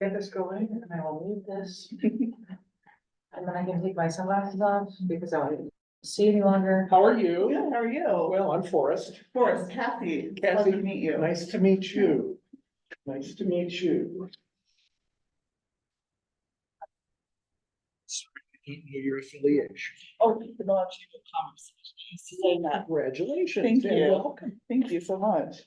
Get this going and I will leave this. And then I can take my sunglasses off because I won't see any longer. How are you? Good, how are you? Well, I'm Forrest. Forrest, Kathy, Kathy, pleasure to meet you. Nice to meet you. Nice to meet you. Your affiliation. Oh, the Chamber of Commerce. Nice to say that. Congratulations. Thank and you. Welcome. Thank you so much.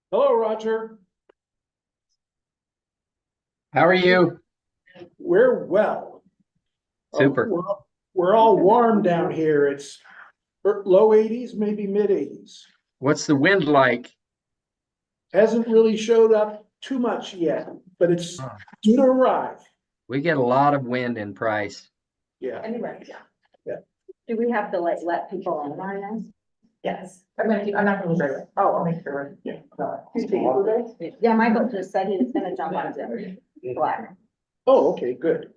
Hello, Roger. How are you? We're well. Super. We're all warm down here. It's low 80s, maybe mid 80s. What's the wind like? Hasn't really showed up too much yet, but it's due to arrive. We get a lot of wind in Price. Yeah. Anyway, Do we have to like let people online? Yes. I'm not gonna be there. Oh, I'll make sure. Yeah. Yeah, Michael just said he was gonna jump on Zoom. Black. Oh, okay, good.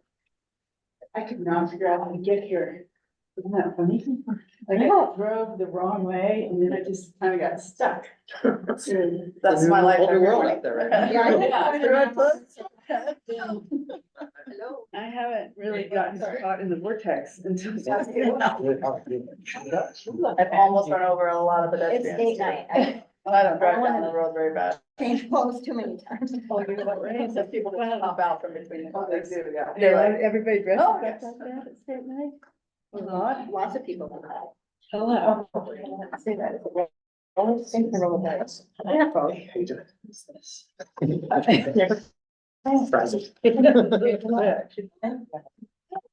I could not figure out how to get here. Isn't that funny? Like I drove the wrong way and then I just kind of got stuck. That's my life. Whole new world out there, right? Yeah, I think Hello. I haven't really gotten caught in the vortex until. I've almost run over a lot of it's pedestrians. date too. night. I don't drive down the road very bad. Changed clothes too many times. Oh, you know what, right? So people just hop out from between the cars. They do, yeah. They're They're like, like, everybody dresses oh, up like yes. that at state night? A lot? Lots of people do that. Hello. Say that. It's a only thing the road does.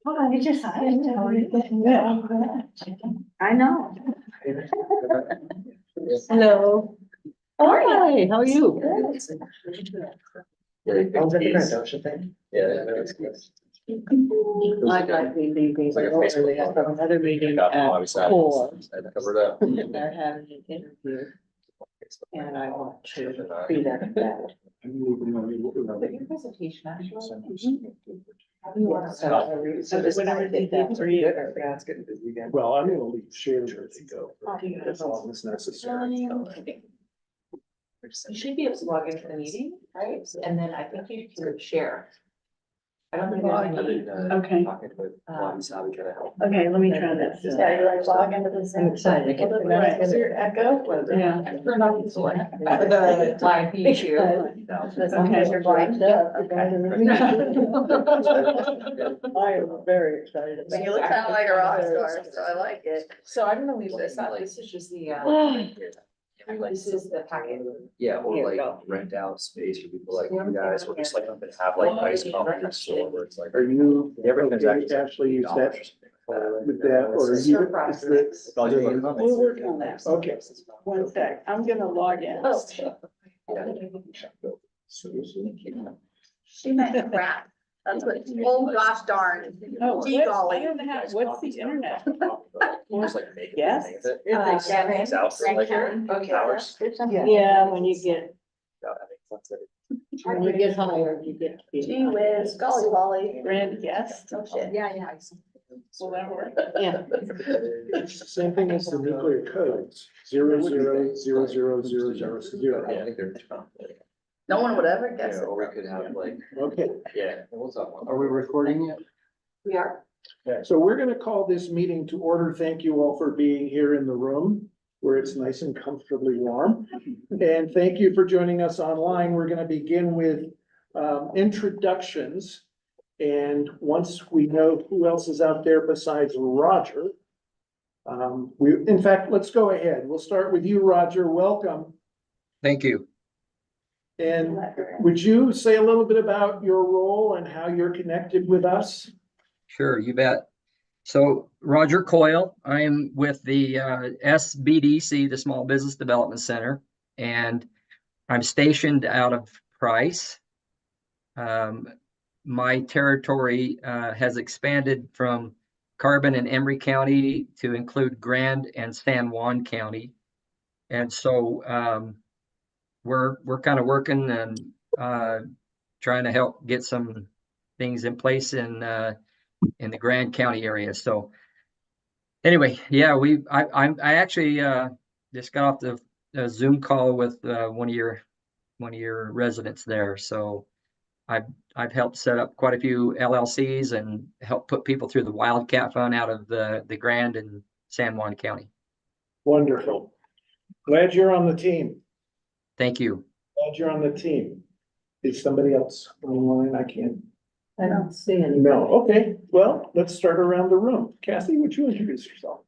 Oh, I just. I know. Hello. Hi, how are you? Yeah, that's good. I'd like to be It's like a Facebook I have another meeting Got at obviously, I 4. had to cover it up. They're having an interview and I want to be there for that. But your presentation actually. How do you want to So set up? so just whenever they did for you. Yeah, it's getting busy again. Well, I'm gonna leave shares where they go. As long as necessary. You should be able to log into the meeting, right? And then I think you can share. I don't think there's any. Okay. Talking with Lonnie's how we try to help. Okay, let me try this. yeah, you like log into the Zoom. I'm excited. Right, is your echo? Yeah. Turn off the live feed too. As long as you're blacked up. I am very excited. But you look kind of like a rock star, so I like it. So I'm gonna leave this out. This is just the, this is the packet. Yeah, or Here we like go. rent out space for people like you guys, or just like up and have like nice coffee next door where it's like. Are you, Everything's okay, actually Ashley, use that with that, or It's you? your process. We'll work on that. Okay. One sec, I'm gonna log in. She meant crap. That's what, oh gosh darn. Oh, Gee what, golly. I don't know how, what's the internet? Just like make it. Yes. make it. It's out for like Okay. hours. Yeah, when you get, Yeah, when you get higher, you get. Gee whiz, golly lolly. Grand guest. Oh shit. Yeah, yeah. Will that work? Yeah. It's the same thing as the nuclear codes, 000000. I think they're. No one would ever guess Yeah, it. or we could have like, Okay, yeah, we'll talk about. Are we recording yet? We are. so we're gonna call this meeting to order. Thank you all for being here in the room where it's nice and comfortably warm. And thank you for joining us online. We're gonna begin with introductions. And once we know who else is out there besides Roger, in fact, let's go ahead. We'll start with you, Roger. Welcome. Thank you. And would you say a little bit about your role and how you're connected with us? Sure, you bet. So Roger Coyle, I am with the SBDC, the Small Business Development Center, and I'm stationed out of Price. My territory has expanded from Carbon and Emery County to include Grand and San Juan County. And so we're kind of working and trying to help get some things in place in the Grand County area. So anyway, yeah, I actually just got off the Zoom call with one of your residents there. So I've helped set up quite a few LLCs and helped put people through the Wildcat Fund out of the Grand and San Juan County. Wonderful. Glad you're on the team. Thank you. Glad you're on the team. Is somebody else online? I can't. I don't see any. No, okay. Well, let's start around the room. Kathy, would you introduce yourself?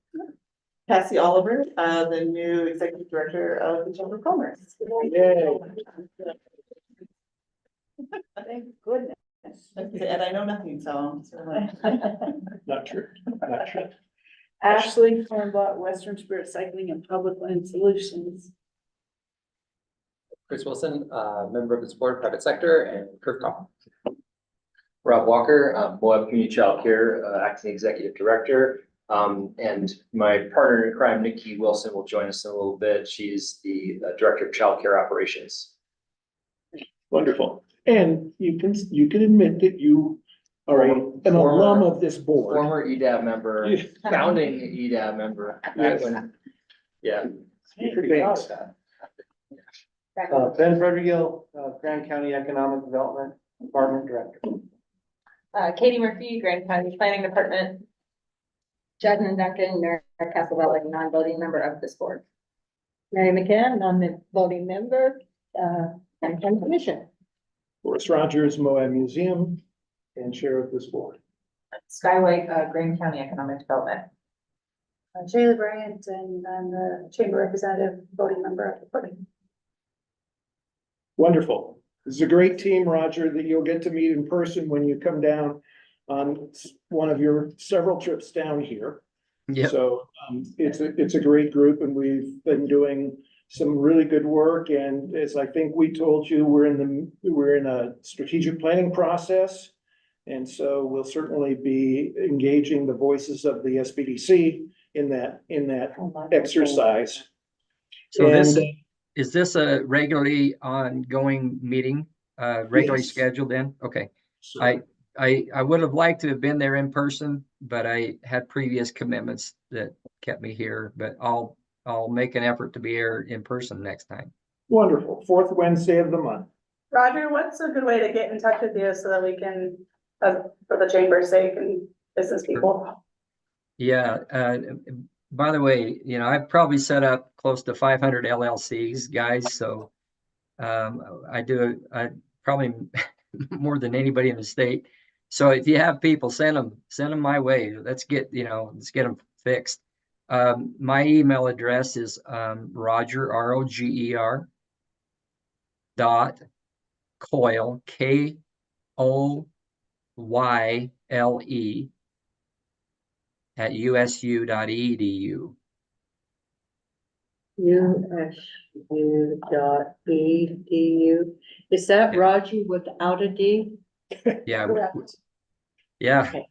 Cassie Oliver, the new executive director of the Chamber of Commerce. Yay. Thank goodness. And I know nothing, so I'm sort of like. Not true, not true. Ashley Hornblock, Western Spirit Cycling and Public Land Solutions. Chris Wilson, member of the board, private sector, and Kurt Kopp. Rob Walker, Moab Community Child Care, acting executive director. And my partner in crime, Nikki Wilson, will join us in a little bit. She's the director of child care operations. Wonderful. And you can admit that you are an alum of this board. Former EDAB member, Yeah. founding EDAB member. Back when- Yeah. You're pretty proud of that. Ben Frederick, Grand County Economic Development Department Director. Katie Murphy, Grand County Planning Department. Jasmine Duncan, Newcastle Valley, non-voting member of this board. Mary McCann, non-voting member, and County Commission. Forrest Rogers, Moab Museum, and chair of this board. Skyway, Grand County Economic Development. Shayla Bryant, and I'm the chamber representative, voting member of the party. Wonderful. This is a great team, Roger, that you'll get to meet in person when you come down on one of your several trips down here. Yep. So it's a great group, and we've been doing some really good work. And as I think we told you, we're in a strategic planning process. And so we'll certainly be engaging the voices of the SBDC in that exercise. So this, And, is this a regularly ongoing meeting, regularly Yes. scheduled then? Okay. so- I would have liked to have been there in person, but I had previous commitments that kept me here, but I'll make an effort to be here in person next time. Wonderful. Fourth Wednesday of the month. Roger, what's a good way to get in touch with you so that we can, for the chamber's sake and business people? Yeah, by the way, I've probably set up close to 500 LLCs, guys, so I probably more than anybody in the state. So if you have people, send them my way. Let's get them fixed. My email address is Roger, ROGER .Koyle, KOYLE @usu.edu. USU.edu. Is that Roger without a D? Yeah. Correct. Yeah. Okay.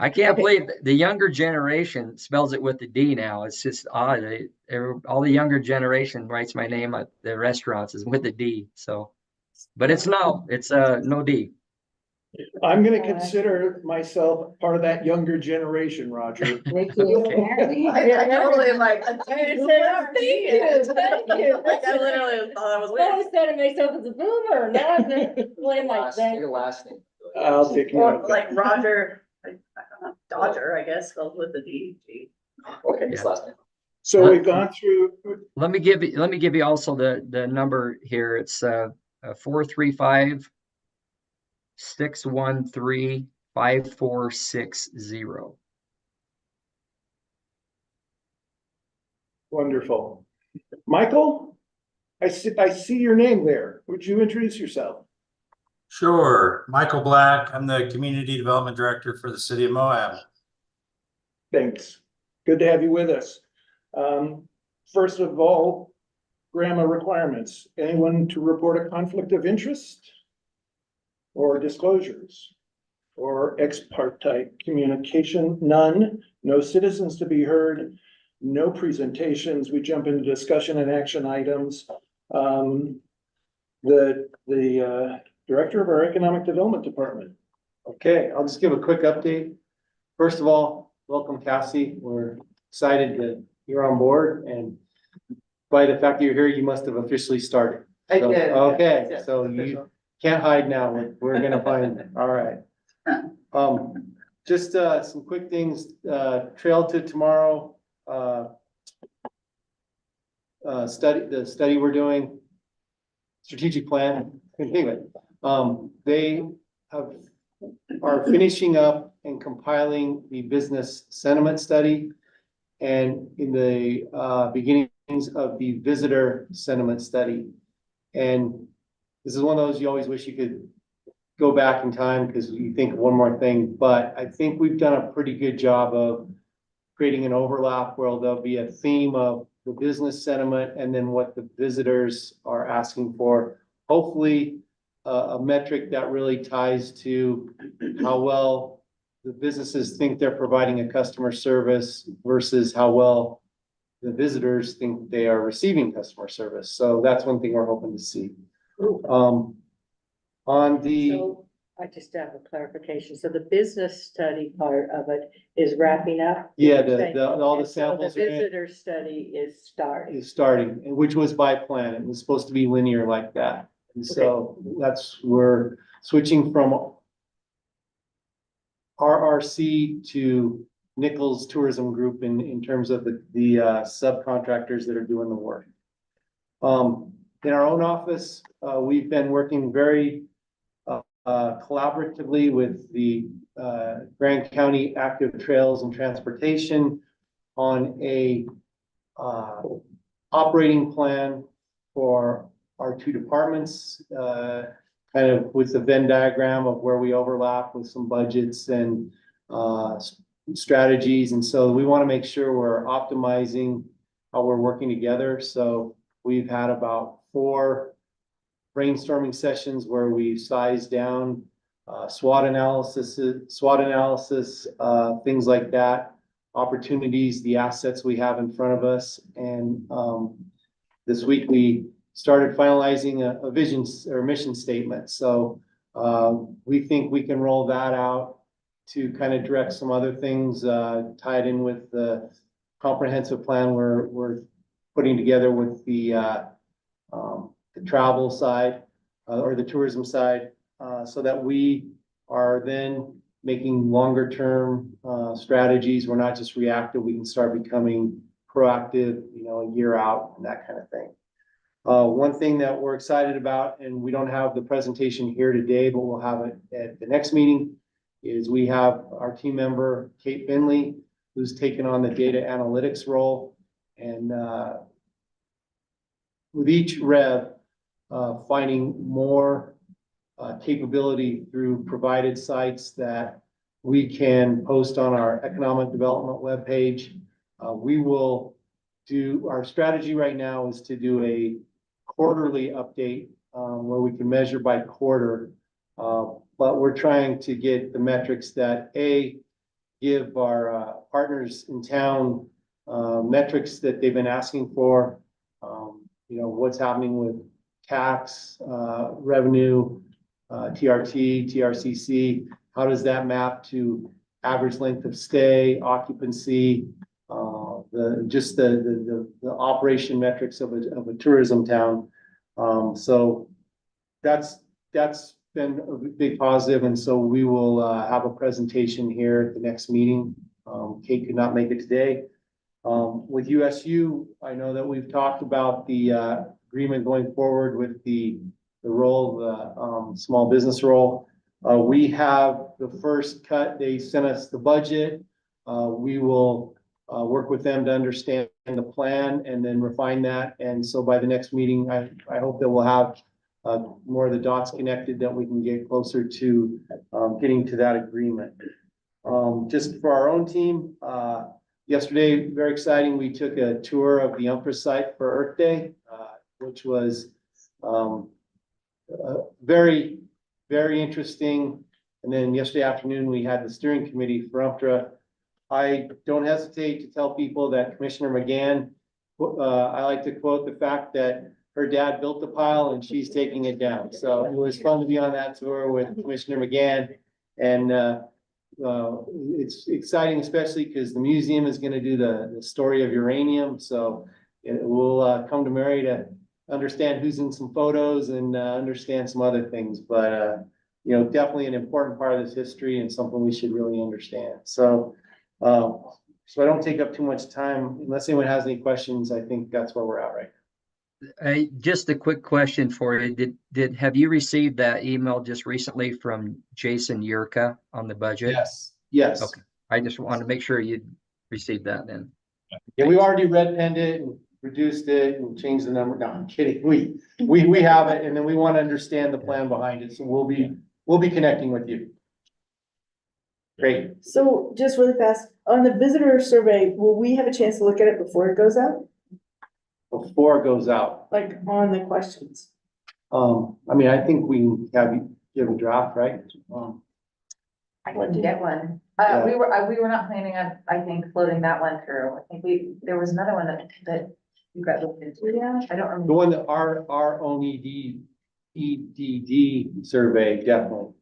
I can't Okay. believe the younger generation spells it with the D now. It's just odd. All the younger generation writes my name at the restaurants is with the D. So, but it's no D. I'm gonna consider myself part of that younger generation, Roger. Thank you. Okay. I totally am like. Thank you. Like, I literally thought I was I weird. always thought of myself as a boomer, not blame like Last, that. your last name. I'll take care Or of that. like Roger, I don't know, Dodger, I guess, spelled with the D. Okay, his last name. So we've gone through, Let me give you also the number here. It's 435-613-5460. wonderful. Michael, I see your name there. Would you introduce yourself? Sure. Michael Black. I'm the Community Development Director for the City of Moab. Thanks. Good to have you with us. First of all, grammar requirements. Anyone to report a conflict of interest? Or disclosures? Or ex parte communication? None. No citizens to be heard. No presentations. We jump into discussion and action items. The director of our Economic Development Department. Okay, I'll just give a quick update. First of all, welcome Cassie. We're excited that you're on board, and by the fact that you're here, you must have officially started. I So, did. Okay, Yes, so you official. can't hide now. We're gonna find, all right. Just some quick things, trail to tomorrow. The study we're doing, strategic plan, anyway. They are finishing up and compiling the business sentiment study and in the beginnings of the visitor sentiment study. And this is one of those you always wish you could go back in time because you think of one more thing, but I think we've done a pretty good job of creating an overlap where there'll be a theme of the business sentiment and then what the visitors are asking for. Hopefully, a metric that really ties to how well the businesses think they're providing a customer service versus how well the visitors think they are receiving customer service. So that's one thing we're hoping to see. On the, So I just have a clarification. So the business study part of it is wrapping up? yeah, Saying- all the and so samples The are in. visitor study is starting. Is starting, and which was by plan. It was supposed to be linear like that. And so that's, we're switching from RRC to Nichols Tourism Group in terms of the subcontractors that are doing the work. In our own office, we've been working very collaboratively with the Grand County Active Trails and Transportation on a operating plan for our two departments, kind of with the Venn diagram of where we overlap with some budgets and strategies. And so we want to make sure we're optimizing how we're working together. So we've had about 4 brainstorming sessions where we sized down SWOT analysis, things like that, opportunities, the assets we have in front of us. And this week we started finalizing a vision or mission statement. So we think we can roll that out to kind of direct some other things tied in with the comprehensive plan we're putting together with the travel side or the tourism side, so that we are then making longer term strategies. We're not just reactive. We can start becoming proactive, a year out and that kind of thing. One thing that we're excited about, and we don't have the presentation here today, but we'll have it at the next meeting, is we have our team member, Kate Finley, who's taken on the data analytics role. And with each rev, finding more capability through provided sites that we can post on our economic development webpage. We will do, our strategy right now is to do a quarterly update where we can measure by quarter. But we're trying to get the metrics that give our partners in town metrics that they've been asking for. What's happening with tax, revenue, TRT, TRCC, how does that map to average length of stay, occupancy, the operation metrics of a tourism town. So that's been a big positive, and so we will have a presentation here at the next meeting. Kate could not make it today. With USU, I know that we've talked about the agreement going forward with the role of the small business role. We have the first cut. They sent us the budget. We will work with them to understand the plan and then refine that. And so by the next meeting, I hope that we'll have more of the dots connected, that we can get closer to getting to that agreement. Just for our own team, yesterday, very exciting, we took a tour of the Umphress site for Earth Day, which was very, very interesting. And then yesterday afternoon, we had the steering committee for UMPTRA. I don't hesitate to tell people that Commissioner McGann, I like to quote the fact that her dad built the pile and she's taking it down. So it was fun to be on that tour with Commissioner McGann. And it's exciting, especially because the museum is going to do the story of uranium. So we'll come to Mary to understand who's in some photos and understand some other things. But, definitely an important part of this history and something we should really understand. So I don't take up too much time. Unless anyone has any questions, I think that's where we're at right now. Just a quick question for you. Have you received that email just recently from Jason Yurka on the budget? Yes. Okay. I just want to make sure you received that then. Yeah, we've already red penned it and reduced it and changed the number. No, I'm kidding. We have it, and then we want to understand the plan behind it. So we'll we'll be connecting with you. Great. So just really fast, on the visitor survey, will we have a chance to look at it before it goes out? Before it goes out, Like on the questions? I mean, I think we have, you have a draft, right? I couldn't get one. Yeah. We were not planning on, I think, floating that one through. I think there was another one that you got looked into. Yeah. I don't The remember. one that our own EDD survey, definitely,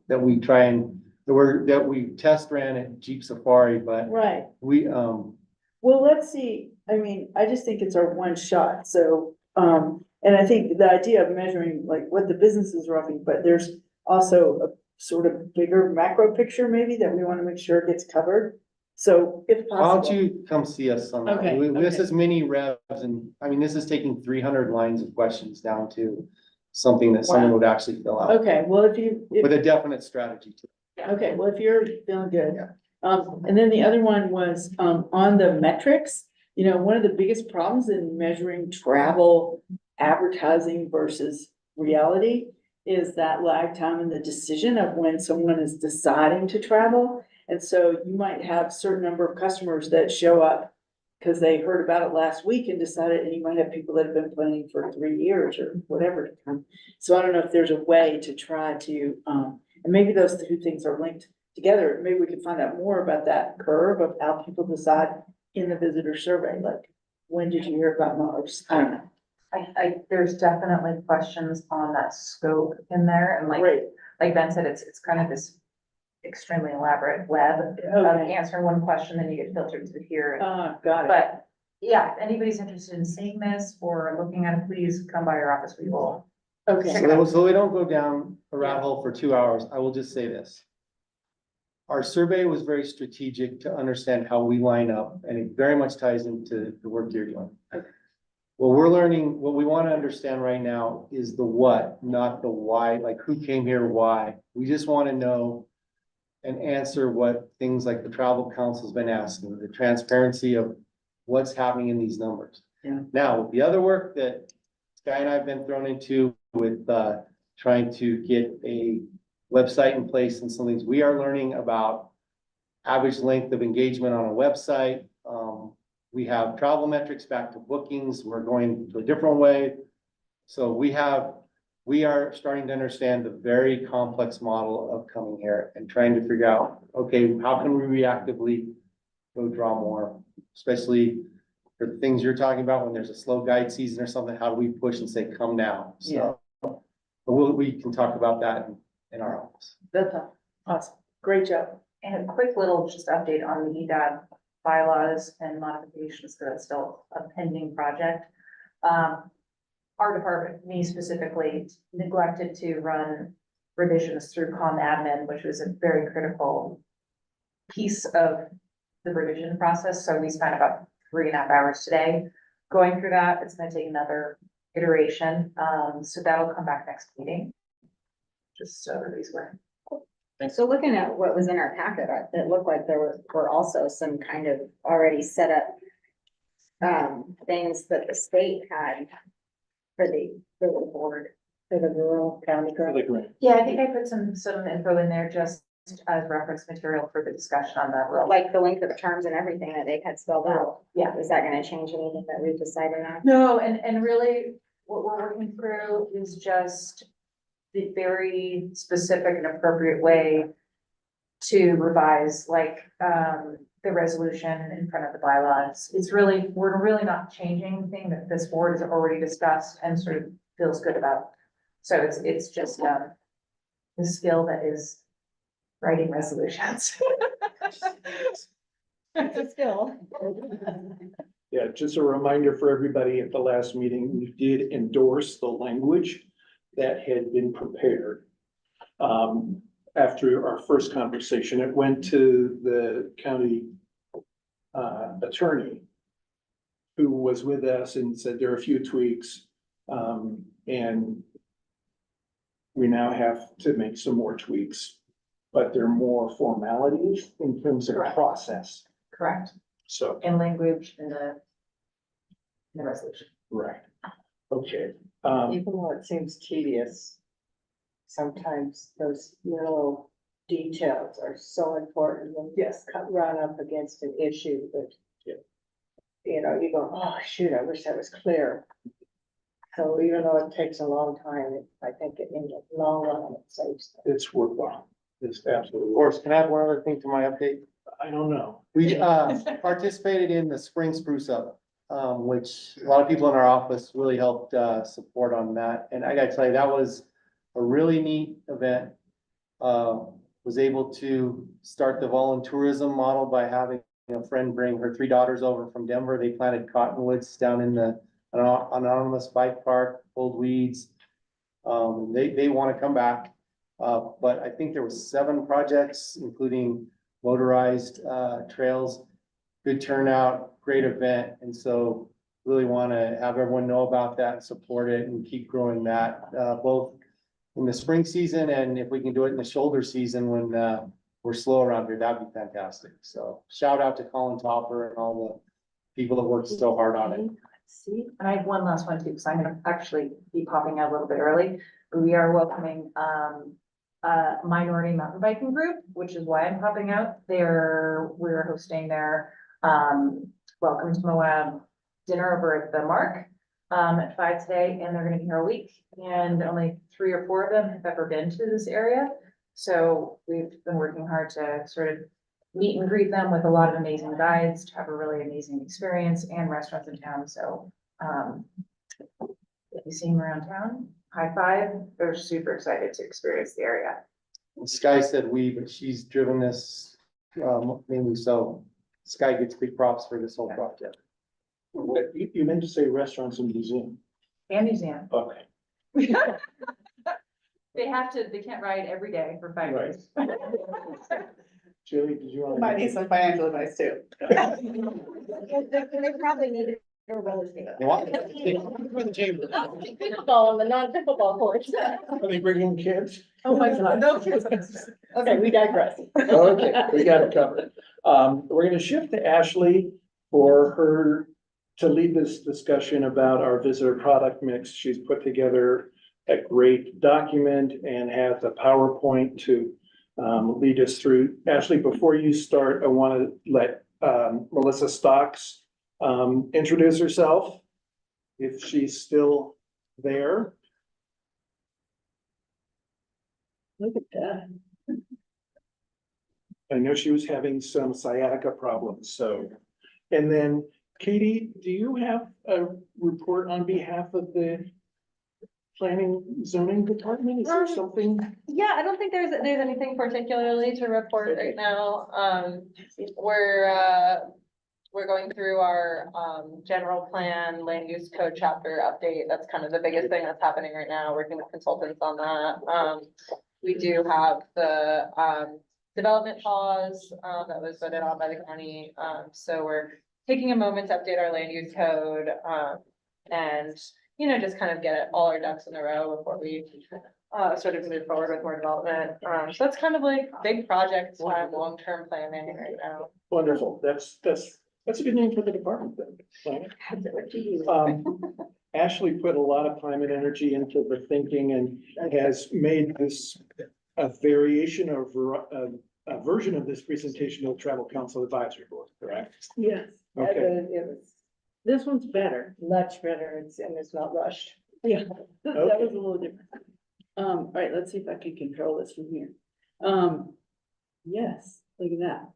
that we try and, that we test ran at Jeep Safari, but Right. we, Well, let's see, I mean, I just think it's our one shot, so, and I think the idea of measuring like what the business is roughing, but there's also a sort of bigger macro picture maybe that we wanna make sure gets covered. So if why don't possible, you come see us on that? Okay, This okay. is mini revs and, I mean, this is taking 300 lines of questions down to something that someone Wow. would actually fill out okay, well, with a definite strategy to it. okay, well, if you're feeling good. Yeah. And then the other one was, on the metrics, you know, one of the biggest problems in measuring travel advertising versus reality is that lag time in the decision of when someone is deciding to travel. And so you might have a certain number of customers that show up because they heard about it last week and decided, and you might have people that have been planning for 3 years or whatever to come. So I don't know if there's a way to try to, and maybe those two things are linked together. Maybe we can find out more about that curve of how people decide in the visitor survey, like, when did you hear about Mars? I don't know. There's definitely questions on that scope in there, and Great, like Ben said, it's kind of this extremely elaborate web of okay, answering one question, then you get filtered to here. got it. But yeah, if anybody's interested in seeing this or looking at it, please come by our office. We will. Okay, So we don't go down a rat hole for 2 hours, I will just say this. Our survey was very strategic to understand how we line up, and it very much ties into the work you're doing. What we're learning, what we want to understand right now is the what, not the why, like who came here, why. We just want to know and answer what things like the travel council's been asking, the transparency of what's happening in these numbers. Yeah. Now, the other work that Sky and I have been thrown into with, trying to get a website in place and some things, we are learning about average length of engagement on a website. We have travel metrics back to bookings. We're going to a different way. So we are starting to understand the very complex model of coming here and trying to figure out, okay, how can we reactively go draw more, especially for the things you're talking about when there's a slow guide season or something, how do we push and say, come now? So but we can talk about that in our office. that's awesome, great job. And a quick little just update on the EDAB bylaws and modifications, because it's still a pending project. Our department, me specifically, neglected to run revisions through admin, which was a very critical piece of the revision process. So we spent about 3.5 hours today going through that. It's gonna take another iteration. So that'll come back next meeting. Just so everybody's aware. So looking at what was in our packet, it looked like there were also some kind of already set up things that the state had for the board, for the rural county. Yeah, I think I put some info in there just as reference material for the discussion on that. Like the length of terms and everything that they had spelled out. Yeah. Is that gonna change anything that we decided on? No, and really what we're working through is just the very specific and appropriate way to revise, like, the resolution in front of the bylaws. We're really not changing anything that this board has already discussed and sort of feels good about. So it's just, the skill that is writing resolutions. It's a skill. Yeah, just a reminder for everybody at the last meeting, we did endorse the language that had been prepared. After our first conversation, it went to the county attorney who was with us and said there are a few tweaks. And we now have to make some more tweaks, but there are more formalities in terms of Correct. process. Correct. So, And language in the resolution. right, okay. Even though it seems tedious, sometimes those little details are so important when you run up against an issue that. Yeah. You know, you go, oh, shoot, I wish that was clear. So even though it takes a long time, I think in the long run, it saves. them. It's worthwhile. It's Of absolutely, course, can I have one other thing to my update? I don't know. We participated in the spring spruce up, which a lot of people in our office really helped support on that. And I gotta tell you, that was a really neat event. Was able to start the voluntourism model by having a friend bring her 3 daughters over from Denver. They planted cottonwoods down in the anonymous bike park, pulled weeds. They want to come back. But I think there was 7 projects, including motorized trails, good turnout, great event. And so really want to have everyone know about that and support it and keep growing that, both in the spring season and if we can do it in the shoulder season when we're slow around here, that'd be fantastic. So shout out to Colin Topper and all the people that worked so hard on it. See, and I have one last one too, because I'm gonna actually be popping out a little bit early. We are welcoming, a minority mountain biking group, which is why I'm popping out. We're hosting their, Welcome to Moab dinner over at the Mark, at 5 today, and they're gonna be here a week. And only 3 or 4 of them have ever been to this area. So we've been working hard to sort of meet and greet them with a lot of amazing guides to have a really amazing experience and restaurants in town. So, if you see them around town, high five. They're super excited to experience the area. And Sky said we, but she's driven this mainly, so Sky gets big props for this whole project. You meant to say restaurants and museum. And museum. Okay. They can't ride every day for 5 Right. days. Julie, did you want? Might need some financial advice too. They probably need a roller skate. For the chamber. Pickleball on the non-pickleball courts. Are they bringing kids? Oh, my God. No. Okay, we digress. Okay, we got it covered. We're gonna shift to Ashley for her to lead this discussion about our visitor product mix. She's put together a great document and has a PowerPoint to lead us through. Ashley, before you start, I want to let Melissa Stocks introduce herself, if she's still there. Look at that. I know she was having some sciatica problems, so. And then Katie, do you have a report on behalf of the planning zoning department? Is there something? Yeah, I don't think there's anything particularly to report right now. We're going through our general plan, land use code chapter update. That's kind of the biggest thing that's happening right now, working with consultants on that. We do have the development pause that was voted on by the county. So we're taking a moment to update our land use code and, you know, just kind of get all our ducks in a row before we sort of move forward with more development. So that's kind of like big projects, long-term planning right now. Wonderful. That's a good name for the department then. Ashley put a lot of time and energy into the thinking and has made this a variation of a version of this presentation to the Travel Council Advisory Board, correct? Yes. Okay. This one's better. Much better, and it's not rushed. Yeah, that was a little different. All right, let's see if I can control this from here. Yes, look at that.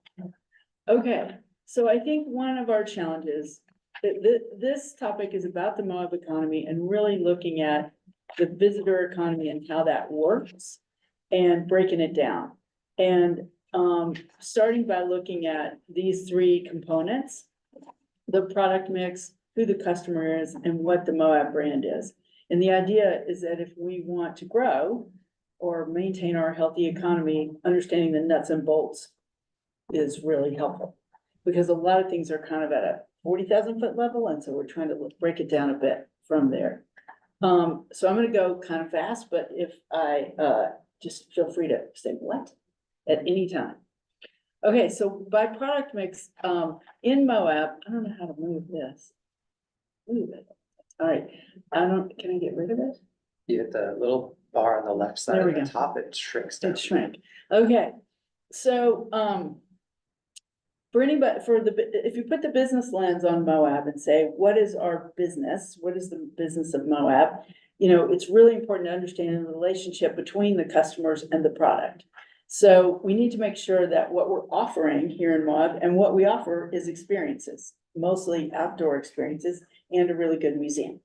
Okay, so I think one of our challenges, this topic is about the Moab economy and really looking at the visitor economy and how that works and breaking it down. And starting by looking at these 3 components, the product mix, who the customer is, and what the Moab brand is. And the idea is that if we want to grow or maintain our healthy economy, understanding the nuts and bolts is really helpful. Because a lot of things are kind of at a 40,000 foot level, and so we're trying to break it down a bit from there. So I'm gonna go kind of fast, but if I just feel free to say what at any time. Okay, so by product mix, in Moab, I don't know how to move this. Move it. All right, can I get rid of it? You hit the little bar on the left side There we at the go. top, it shrinks down. It shrank. Okay, so, for anybody, if you put the business lens on Moab and say, what is our business? What is the business of Moab? You know, it's really important to understand the relationship between the customers and the product. So we need to make sure that what we're offering here in Moab and what we offer is experiences, mostly outdoor experiences and a really good museum.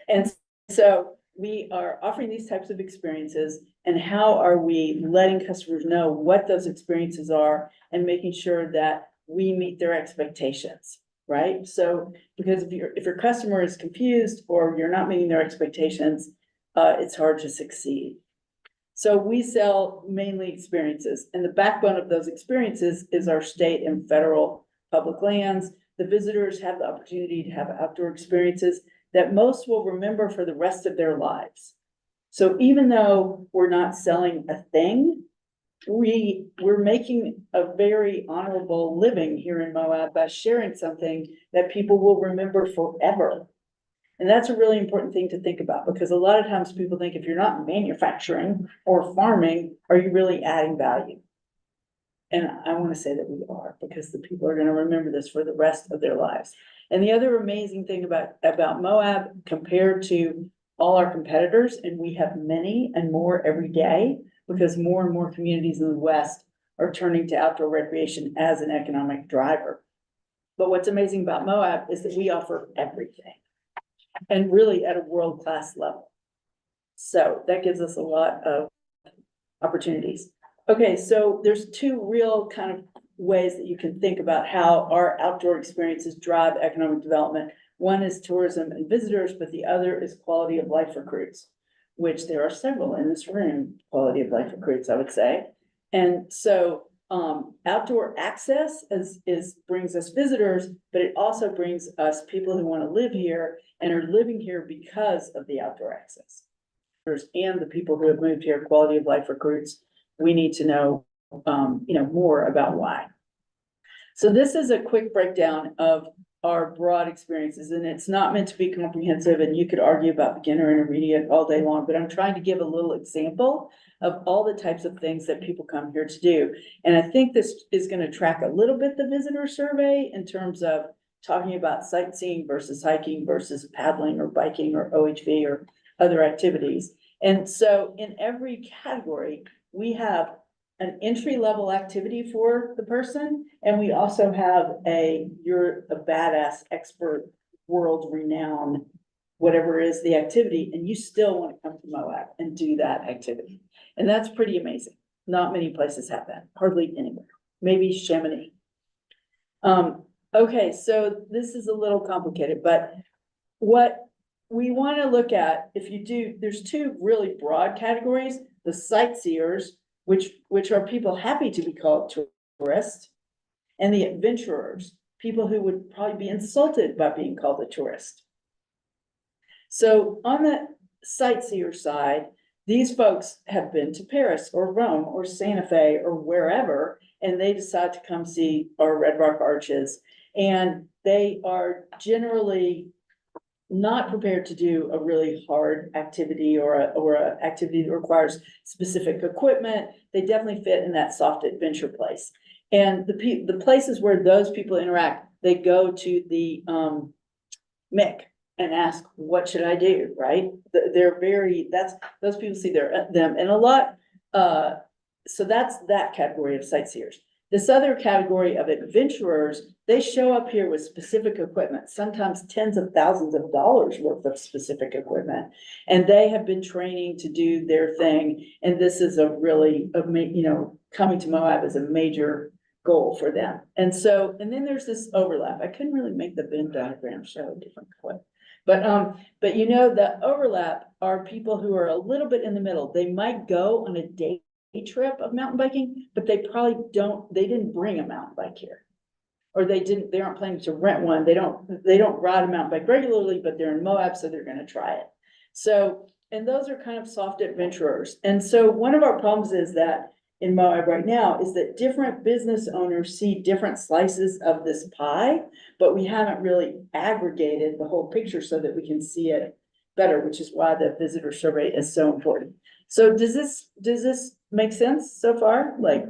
And so we are offering these types of experiences, and how are we letting customers know what those experiences are and making sure that we meet their expectations, right? So, because if your customer is confused or you're not meeting their expectations, it's hard to succeed. So we sell mainly experiences, and the backbone of those experiences is our state and federal public lands. The visitors have the opportunity to have outdoor experiences that most will remember for the rest of their lives. So even though we're not selling a thing, we're making a very honorable living here in Moab by sharing something that people will remember forever. And that's a really important thing to think about, because a lot of times people think if you're not manufacturing or farming, are you really adding value? And I want to say that we are, because the people are going to remember this for the rest of their lives. And the other amazing thing about Moab compared to all our competitors, and we have many and more every day, because more and more communities in the West are turning to outdoor recreation as an economic driver. But what's amazing about Moab is that we offer everything, and really at a world-class level. So that gives us a lot of opportunities. Okay, so there's two real kind of ways that you can think about how our outdoor experiences drive economic development. One is tourism and visitors, but the other is quality of life recruits, which there are several in this room, quality of life recruits, I would say. And so outdoor access brings us visitors, but it also brings us people who want to live here and are living here because of the outdoor access. And the people who have moved here, quality of life recruits, we need to know, more about why. So this is a quick breakdown of our broad experiences, and it's not meant to be comprehensive, and you could argue about beginner intermediate all day long, but I'm trying to give a little example of all the types of things that people come here to do. And I think this is going to track a little bit the visitor survey in terms of talking about sightseeing versus hiking versus paddling or biking or OHV or other activities. And so in every category, we have an entry-level activity for the person, and we also have you're a badass expert, world-renowned, whatever is the activity, and you still want to come to Moab and do that activity. And that's pretty amazing. Not many places have that, hardly anywhere, maybe Chamonix. Okay, so this is a little complicated, but what we want to look at, there's two really broad categories: the sightseers, which are people happy to be called tourists, and the adventurers, people who would probably be insulted by being called a tourist. So on the sightseer side, these folks have been to Paris or Rome or Santa Fe or wherever, and they decide to come see our Red Rock Arches, and they are generally not prepared to do a really hard activity or a activity that requires specific equipment. They definitely fit in that soft adventure place. And the places where those people interact, they go to the MIC and ask, what should I do, right? Those people see them and a lot. So that's that category of sightseers. This other category of adventurers, they show up here with specific equipment, sometimes tens of thousands of dollars worth of specific equipment. And they have been training to do their thing. And this is coming to Moab is a major goal for them. And then there's this overlap. I couldn't really make the Venn diagram show a different color. But the overlap are people who are a little bit in the middle. They might go on a day trip of mountain biking, but they didn't bring a mountain bike here. Or they aren't planning to rent one. They don't ride a mountain bike regularly, but they're in Moab, so they're going to try it. So, and those are kind of soft adventurers. And so one of our problems is that in Moab right now is that different business owners see different slices of this pie, but we haven't really aggregated the whole picture so that we can see it better, which is why the visitor survey is so important. So does this make sense so far? Like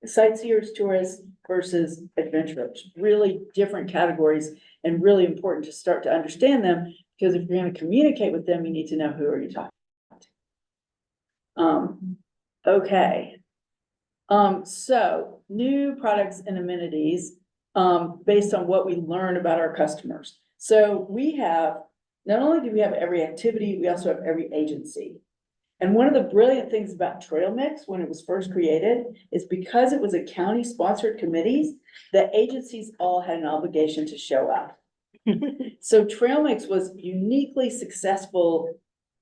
sightseers, tourists versus adventurers, really different categories and really important to start to understand them, because if you're gonna communicate with them, you need to know who are you talking to. Okay. So new products and amenities, based on what we learn about our customers. So we have, not only do we have every activity, we also have every agency. And one of the brilliant things about Trail Mix, when it was first created, is because it was a county-sponsored committees, the agencies all had an obligation to show up. So Trail Mix was uniquely successful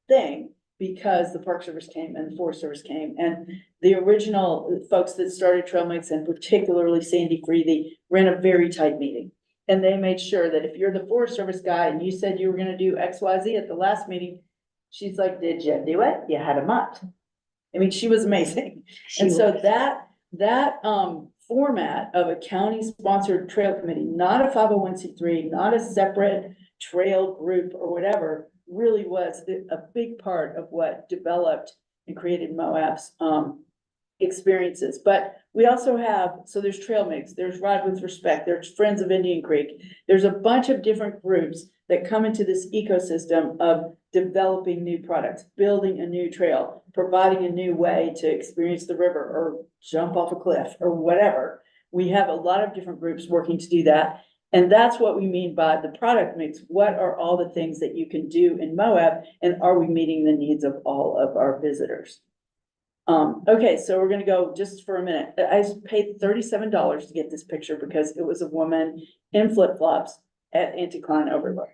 thing because the Park Service came and the Forest Service came, and the original folks that started Trail Mix, and particularly Sandy Freethy, ran a very tight meeting. And they made sure that if you're the Forest Service guy and you said you were gonna do X, Y, Z at the last meeting, she's like, did you do it? You had a month. I mean, she was amazing. And so that format of a county-sponsored trail committee, not a 501c3, not a separate trail group or whatever, really was a big part of what developed and created Moab's experiences. But we also have, so there's Trail Mix, there's Ride with Respect, there's Friends of Indian Creek. There's a bunch of different groups that come into this ecosystem of developing new products, building a new trail, providing a new way to experience the river or jump off a cliff or whatever. We have a lot of different groups working to do that. And that's what we mean by the product mix. What are all the things that you can do in Moab, and are we meeting the needs of all of our visitors? Okay, so we're gonna go just for a minute. I paid $37 to get this picture because it was a woman in flip-flops at Anticline Overlook.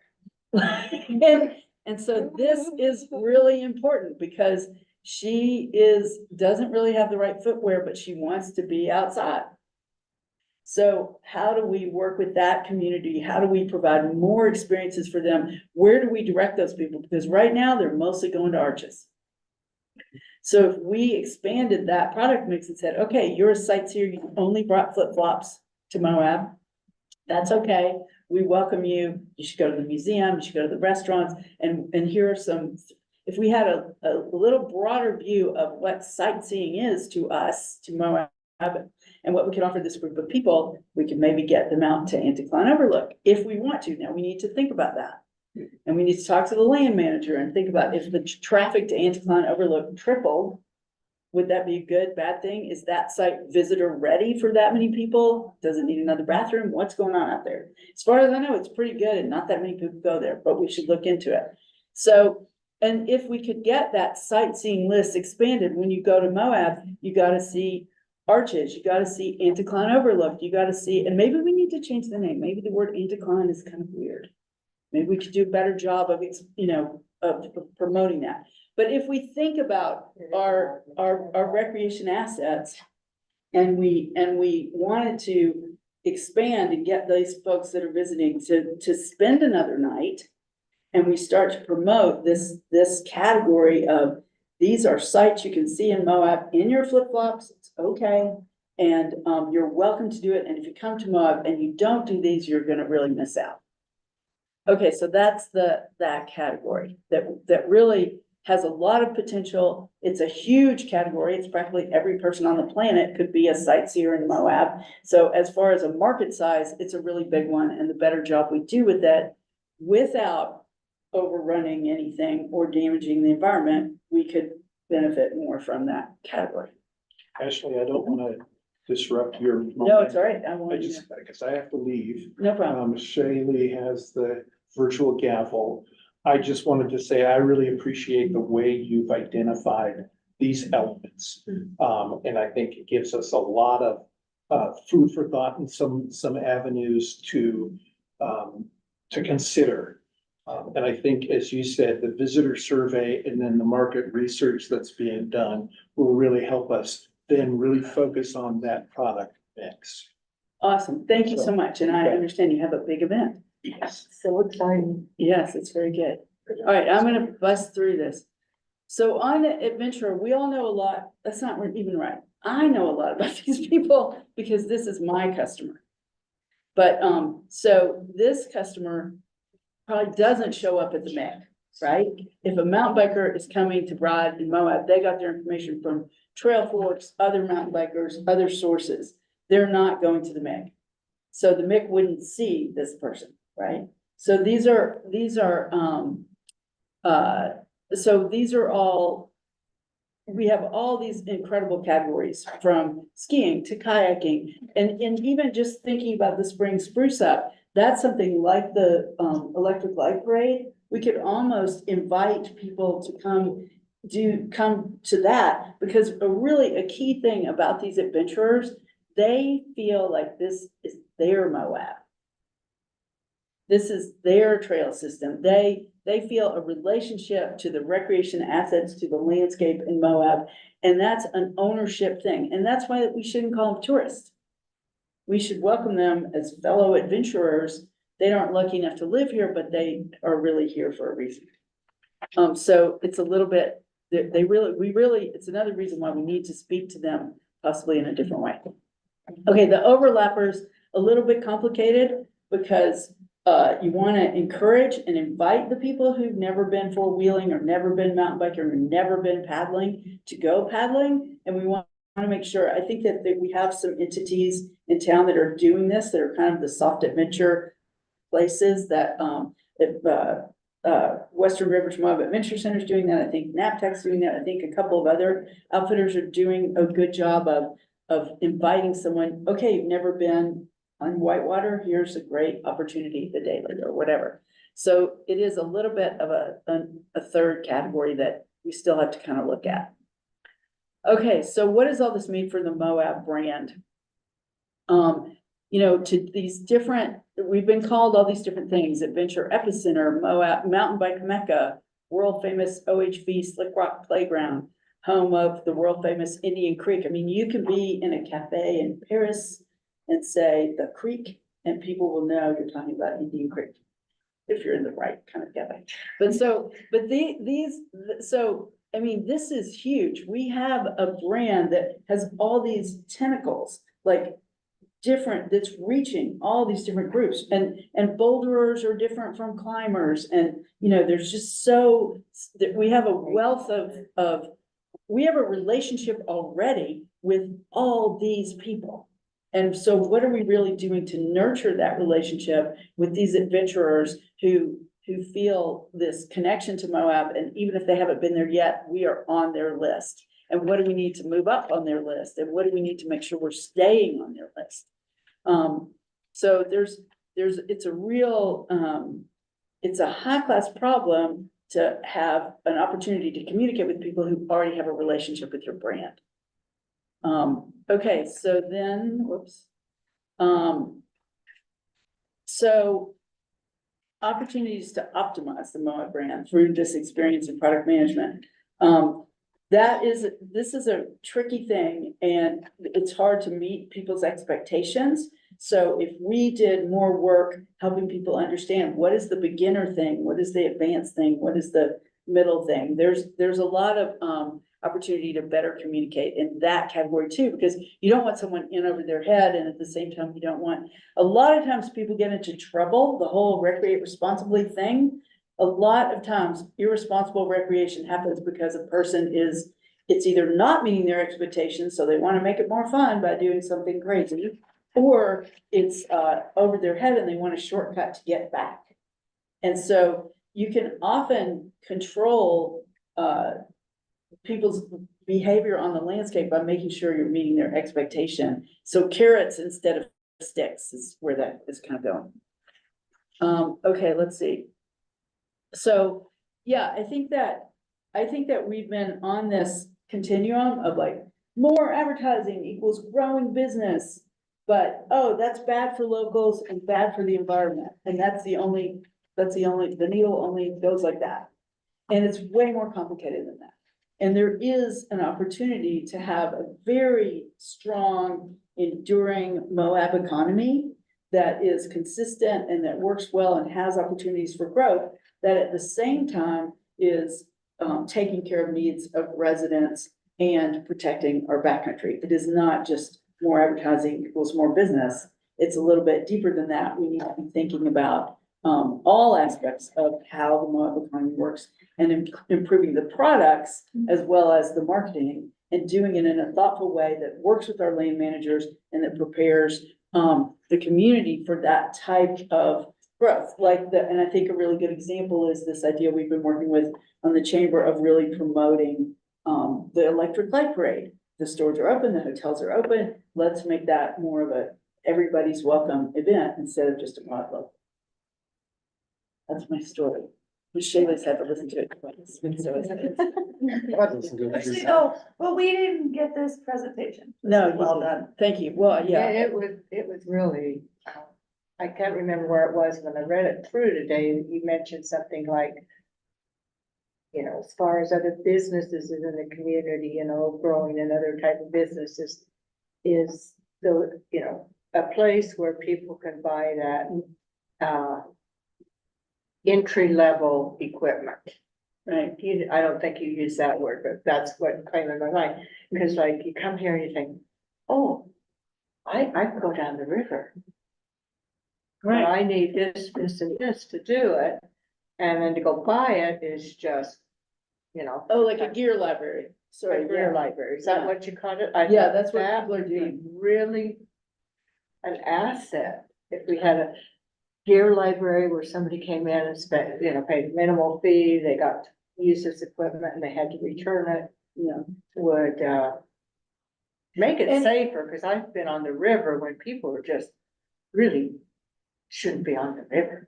And so this is really important because she doesn't really have the right footwear, but she wants to be outside. So how do we work with that community? How do we provide more experiences for them? Where do we direct those people? Because right now they're mostly going to Arches. So if we expanded that product mix and said, okay, you're a sightseer, you only brought flip-flops to Moab, that's okay. We welcome you. You should go to the museum, you should go to the restaurants, and here are some, if we had a little broader view of what sightseeing is to us, to Moab, and what we can offer this group of people, we can maybe get them out to Anticline Overlook if we want to. Now we need to think about that. And we need to talk to the land manager and think about if the traffic to Anticline Overlook tripled, would that be a good, bad thing? Is that site visitor ready for that many people? Does it need another bathroom? What's going on out there? As far as I know, it's pretty good and not that many people go there, but we should look into it. So, and if we could get that sightseeing list expanded, when you go to Moab, you gotta see Arches, you gotta see Anticline Overlook, you gotta see, and maybe we need to change the name. Maybe the word Anticline is kind of weird. Maybe we could do a better job of, of promoting that. But if we think about our recreation assets and we wanted to expand and get those folks that are visiting to spend another night, and we start to promote this category of, these are sites you can see in Moab in your flip-flops, it's okay. And you're welcome to do it. And if you come to Moab and you don't do these, you're gonna really miss out. Okay, so that's that category that really has a lot of potential. It's a huge category. It's practically every person on the planet could be a sightseer in Moab. So as far as a market size, it's a really big one. And the better job we do with that, without overrunning anything or damaging the environment, we could benefit more from that category. Ashley, I don't want to disrupt your moment. No, it's all right. Because I have to leave. No problem. Shaylee has the virtual gavel. I just wanted to say, I really appreciate the way you've identified these elements. And I think it gives us a lot of food for thought and some avenues to consider. And I think, as you said, the visitor survey and then the market research that's being done will really help us then really focus on that product mix. Awesome. Thank you so much. And I understand you have a big event. Yes. So exciting. Yes, it's very good. All right, I'm gonna bust through this. So on the adventure, we all know a lot. That's not even right. I know a lot about these people because this is my customer. But so this customer probably doesn't show up at the MIC. right? If a mountain biker is coming to ride in Moab, they got their information from Trail Forks, other mountain bikers, other sources. They're not going to the MIC. So the MIC wouldn't see this person, right? So these are all, we have all these incredible categories from skiing to kayaking. And even just thinking about the spring spruce up, that's something like the electric light parade. We could almost invite people to come to that, because a key thing about these adventurers, they feel like this is their Moab. This is their trail system. They feel a relationship to the recreation assets, to the landscape in Moab, and that's an ownership thing. And that's why we shouldn't call them tourists. We should welcome them as fellow adventurers. They aren't lucky enough to live here, but they are really here for a reason. So it's a little bit, it's another reason why we need to speak to them possibly in a different way. Okay, the overlappers, a little bit complicated because you want to encourage and invite the people who've never been four-wheeling or never been mountain biking or never been paddling to go paddling. And we want to make sure, I think that we have some entities in town that are doing this, that are kind of the soft adventure places that Western Rivers Moab Adventure Center is doing that. I think NAPTEC's doing that. I think a couple of other outfitters are doing a good job of inviting someone. Okay, you've never been on Whitewater, here's a great opportunity the day later or whatever. So it is a little bit of a third category that we still have to kind of look at. Okay, so what does all this mean for the Moab brand? You know, to these different, we've been called all these different things: Adventure Epicenter, Moab Mountain Bike Mecca, world famous OHV Slick Rock Playground, home of the world famous Indian Creek. I mean, you can be in a cafe in Paris and say the creek, and people will know you're talking about Indian Creek if you're in the right kind of cafe. I mean, this is huge. We have a brand that has all these tentacles, like different, that's reaching all these different groups, and boulderers are different from climbers. And, you know, there's just so that we have a wealth of, we have a relationship already with all these people. And so what are we really doing to nurture that relationship with these adventurers who feel this connection to Moab? And even if they haven't been there yet, we are on their list. And what do we need to move up on their list? And what do we need to make sure we're staying on their list? So it's a real, it's a high-class problem to have an opportunity to communicate with people who already have a relationship with your brand. Okay, so then, whoops. So opportunities to optimize the Moab brand through this experience in product management. This is a tricky thing, and it's hard to meet people's expectations. So if we did more work helping people understand what is the beginner thing, what is the advanced thing, what is the middle thing, there's a lot of opportunity to better communicate in that category too, because you don't want someone in over their head, and at the same time, you don't want, a lot of times people get into trouble, the whole recreate responsibly thing. A lot of times irresponsible recreation happens because a person it's either not meeting their expectations, so they want to make it more fun by doing something crazy, or it's over their head and they want a shortcut to get back. And so you can often control people's behavior on the landscape by making sure you're meeting their expectation. So carrots instead of sticks is where that is kind of going. Okay, let's see. So, yeah, I think that we've been on this continuum of like more advertising equals growing business, but oh, that's bad for locals and bad for the environment. And the needle only goes like that. And it's way more complicated than that. And there is an opportunity to have a very strong, enduring Moab economy that is consistent and that works well and has opportunities for growth, that at the same time is taking care of needs of residents and protecting our backcountry. It is not just more advertising equals more business. It's a little bit deeper than that. We need to be thinking about all aspects of how the Moab economy works and improving the products as well as the marketing and doing it in a thoughtful way that works with our land managers and that prepares the community for that type of growth. And I think a really good example is this idea we've been working with on the chamber of really promoting the electric light parade. The stores are open, the hotels are open. Let's make that more of a everybody's welcome event instead of just a potluck. That's my story. Shayla's had to listen to it twice. Actually, no, but we didn't get this presentation. No, Well done. Thank you. Well, Yeah, yeah. it was really, I can't remember where it was when I read it through today. You mentioned something like, as far as other businesses in the community, growing and other type of businesses is the, a place where people can buy that, entry level equipment. Right. I don't think you use that word, but that's what came in my mind, because like you come here and you think, oh, I can go down the river. But I need this, this and this to do it, and then to go buy it is just, Oh, like a gear library. Sorry. a gear library, is that what you call it? Yeah, thought that's what that people are would be doing. Really an asset if we had a gear library where somebody came in and spent, paid minimal fee, they got to use this equipment and they had to return it, Yeah. would, make it And- safer, because I've been on the river when people are just really shouldn't be on the river.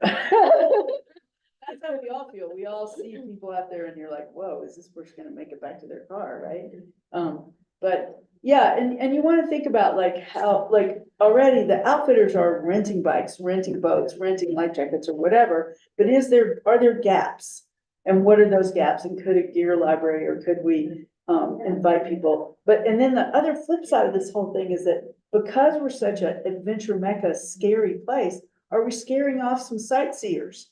That's how we all feel. We all see people out there and you're like, whoa, is this person gonna make it back to their car, right? But yeah, and you wanna think about like how, like already the outfitters are renting bikes, renting boats, renting life jackets or whatever. But are there gaps? And what are those gaps? And could a gear library or could we invite people? And then the other flip side of this whole thing is that because we're such an adventure mecca, scary place, are we scaring off some sightseers?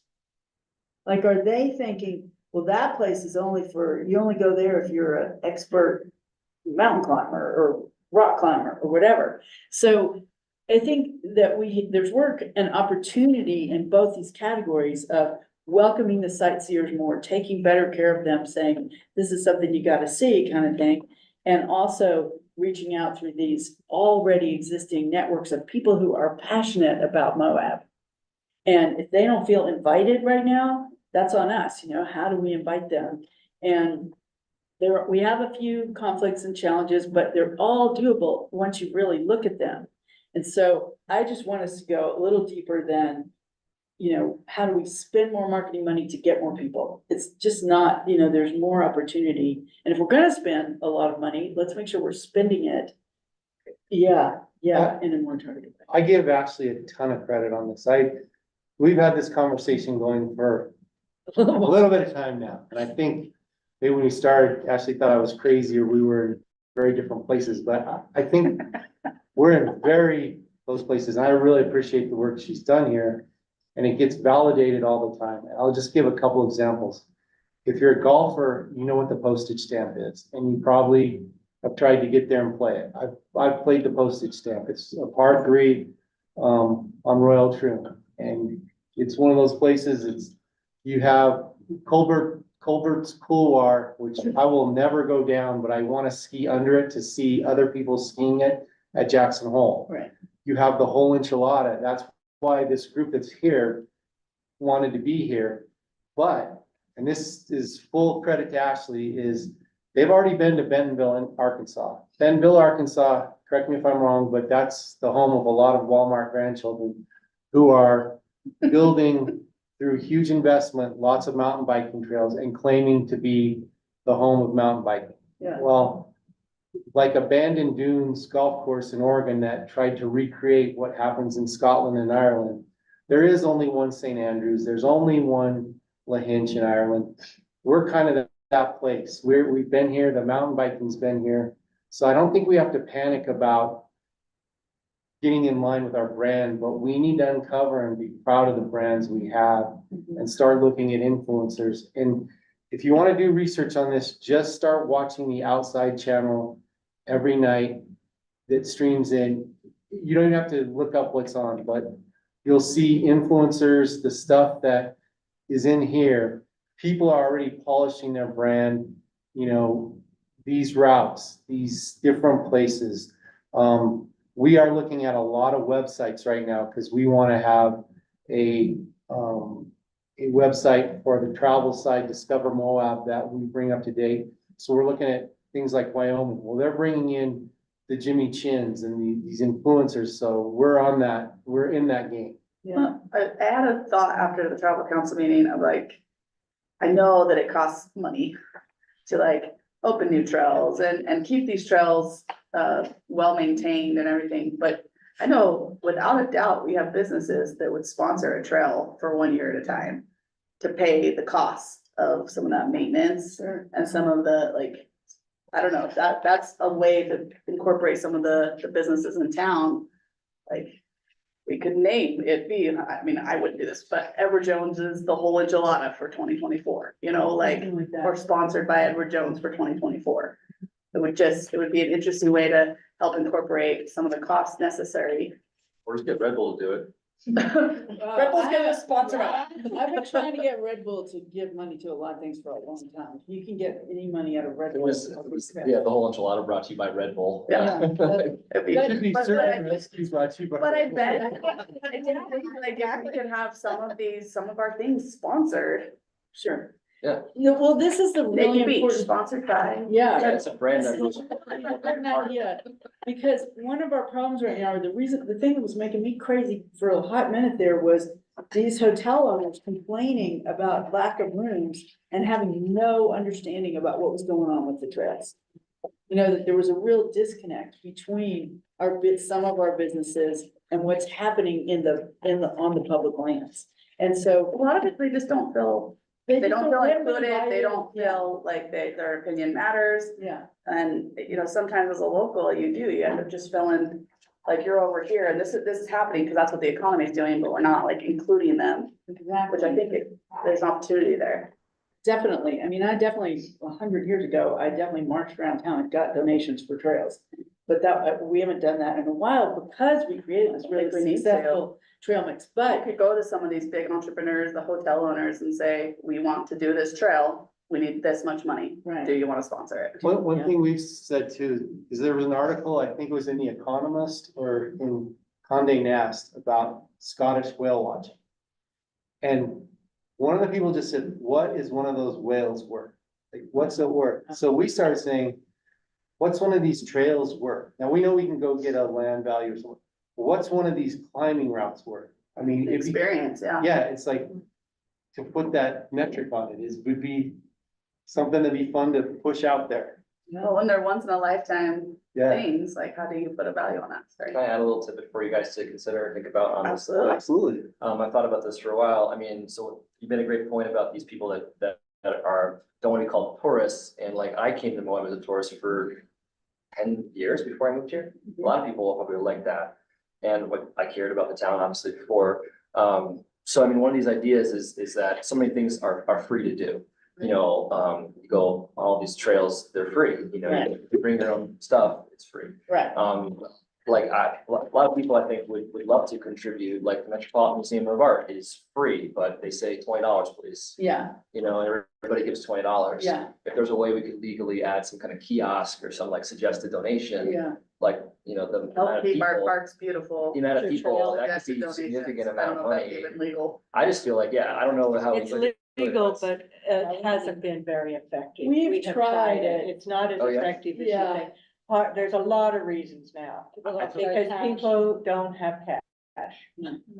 Like, are they thinking, well, that place is you only go there if you're an expert mountain climber or rock climber or whatever. So I think that there's work and opportunity in both these categories of welcoming the sightseers more, taking better care of them, saying, this is something you gotta see kind of thing. And also reaching out through these already existing networks of people who are passionate about Moab. And if they don't feel invited right now, that's on us, how do we invite them? And we have a few conflicts and challenges, but they're all doable once you really look at them. And so I just want us to go a little deeper than, how do we spend more marketing money to get more people? It's just not, there's more opportunity. And if we're gonna spend a lot of money, let's make sure we're spending it. Yeah, in a more targeted way. I give Ashley a ton of credit on this. We've had this conversation going for a little bit of time now, and I think maybe when we started, Ashley thought I was crazy or we were in very different places, but I think we're in very close places. And I really appreciate the work she's done here, and it gets validated all the time. I'll just give a couple examples. If you're a golfer, you know what the postage stamp is, and you probably have tried to get there and play it. I've played the postage stamp. It's a par 3 on Royal Troon, and it's one of those places. You have Colbert's Couloir, which I will never go down, but I want to ski under it to see other people skiing it at Jackson Hole. Right. You have the whole enchilada. That's why this group that's here wanted to be here. But, and this is full credit to Ashley, is they've already been to Bentonville, Arkansas. Bentonville, Arkansas, correct me if I'm wrong, but that's the home of a lot of Walmart grandchildren who are building through huge investment, lots of mountain biking trails and claiming to be the home of mountain biking. Yeah. Well, like Abandoned Dunes golf course in Oregon that tried to recreate what happens in Scotland and Ireland. There is only one St. Andrews. There's only one Lahinch in Ireland. We're kind of that place. We've been here. The mountain biking's been here. So I don't think we have to panic about getting in line with our brand, but we need to uncover and be proud of the brands we have and start looking at influencers. And if you want to do research on this, just start watching the Outside channel every night that streams in. You don't even have to look up what's on, but you'll see influencers, the stuff that is in here. People are already polishing their brand, you know, these routes, these different places. We are looking at a lot of websites right now because we want to have a website for the travel side, Discover Moab, that we bring up to date. So we're looking at things like Wyoming. Well, they're bringing in the Jimmy Chins and these influencers. So we're on that. We're in that game. Yeah. I had a thought after the travel council meeting of like, I know that it costs money to like open new trails and keep these trails well maintained and everything, but I know without a doubt, we have businesses that would sponsor a trail for 1 year at a time to pay the cost of some of that maintenance and some of the like, I don't know, that's a way to incorporate some of the businesses in town. Like, we could name it be, I mean, I wouldn't do this, but Edward Jones is the whole enchilada for 2024, you know, like, Something like that. or sponsored by Edward Jones for 2024. It would be an interesting way to help incorporate some of the costs necessary. Or just get Red Bull to do it. Red Bull's gonna sponsor us. I've been trying to get Red Bull to give money to a lot of things for a long time. You can get any money out of Red It Bull. was, yeah, the whole enchilada brought to you by Red Bull. Yeah. It'd be- Should be but- certain recipes brought to you by- But I bet, I didn't think like if we could have some of our things sponsored. Sure. Yeah. Well, this is the really Naked Beach, important. sponsored by. Yeah. Yeah, it's a brand that goes. Not yet, because one of our problems right now, or the thing that was making me crazy for a hot minute there was these hotel owners complaining about lack of rooms and having no understanding about what was going on with the trails. You know, that there was a real disconnect between some of our businesses and what's happening on the public lands. And so A lot of it, they just don't feel, they just don't feel included, they invited. don't feel like their opinion matters. Yeah, And, you know, sometimes as a local, you end up just feeling like you're over here and this is happening because that's what the economy is doing, but we're not like including them, exactly. which I think there's an opportunity there. Definitely. I mean, 100 years ago, I definitely marched around town and got donations for trails. But we haven't done that in a while because we created this really I think we need to. successful trail mix, I but could go to some of these big entrepreneurs, the hotel owners and say, we want to do this trail, we need this much money. Do right. you want to sponsor it? One Yeah. thing we've said too, is there was an article, I think it was in The Economist or in Condé Nast about Scottish whale watching. And one of the people just said, what is one of those whales worth? Like, what's it worth? So we started saying, what's one of these trails worth? Now, we know we can go get a land value or something. What's one of these climbing routes worth? I mean, if you, Experience, yeah. yeah, it's like, to put that metric on it would be something to be fun to push out there. Well, when they're once in a lifetime Yeah, things, like how do you put a value on that? Sorry. Can I add a little tidbit for you guys to consider and think about on this? Absolutely. absolutely. I thought about this for a while. I mean, so you made a great point about these people that don't want to be called tourists. And like, I came to Moab as a tourist for 10 years before I moved here. A lot of people probably like that. And what I cared about the town obviously before. So I mean, one of these ideas is that so many things are free to do. You know, you go on all these trails, they're free, you know, Right. if you bring your own stuff, it's free. Right. Like a lot of people I think would love to contribute, like the Metropolitan Museum of Art is free, but they say $20, please. Yeah, You know, and everybody gives $20. yeah, If there's a way we could legally add some kind of kiosk or some like suggested donation, yeah. like, you know, the amount Help of keep our people, parks beautiful. the amount of Through people, trails, that yes, could be a donations. significant I amount don't of know if that's money. even legal. I just feel like, yeah, I don't know how. It's we legal, but it hasn't been very effective. We've We have tried it. It's not as Oh, yeah? effective as you Yeah. think. There's a lot of reasons now, because people don't have cash.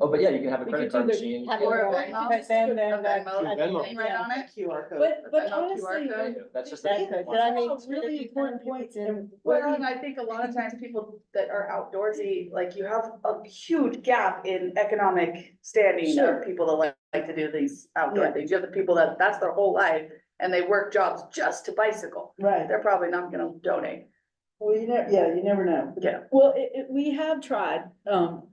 Oh, but yeah, you can have a We credit could card do the- machine. Have Or- a or- Venmo. But then A that's. Venmo, I think Venmo. thing right on it. QR code. But I know QR honestly, code. That's just. That's good. But I mean, it's really important points and Well, and I think a lot of times people that are outdoorsy, like you have a huge gap in economic standing Sure. of people that like to do these outdoor Yeah. things. You have the people that's their whole life and they work jobs just to bicycle. right. They're probably not gonna donate. Well, you never know. Yeah. Well, we have tried,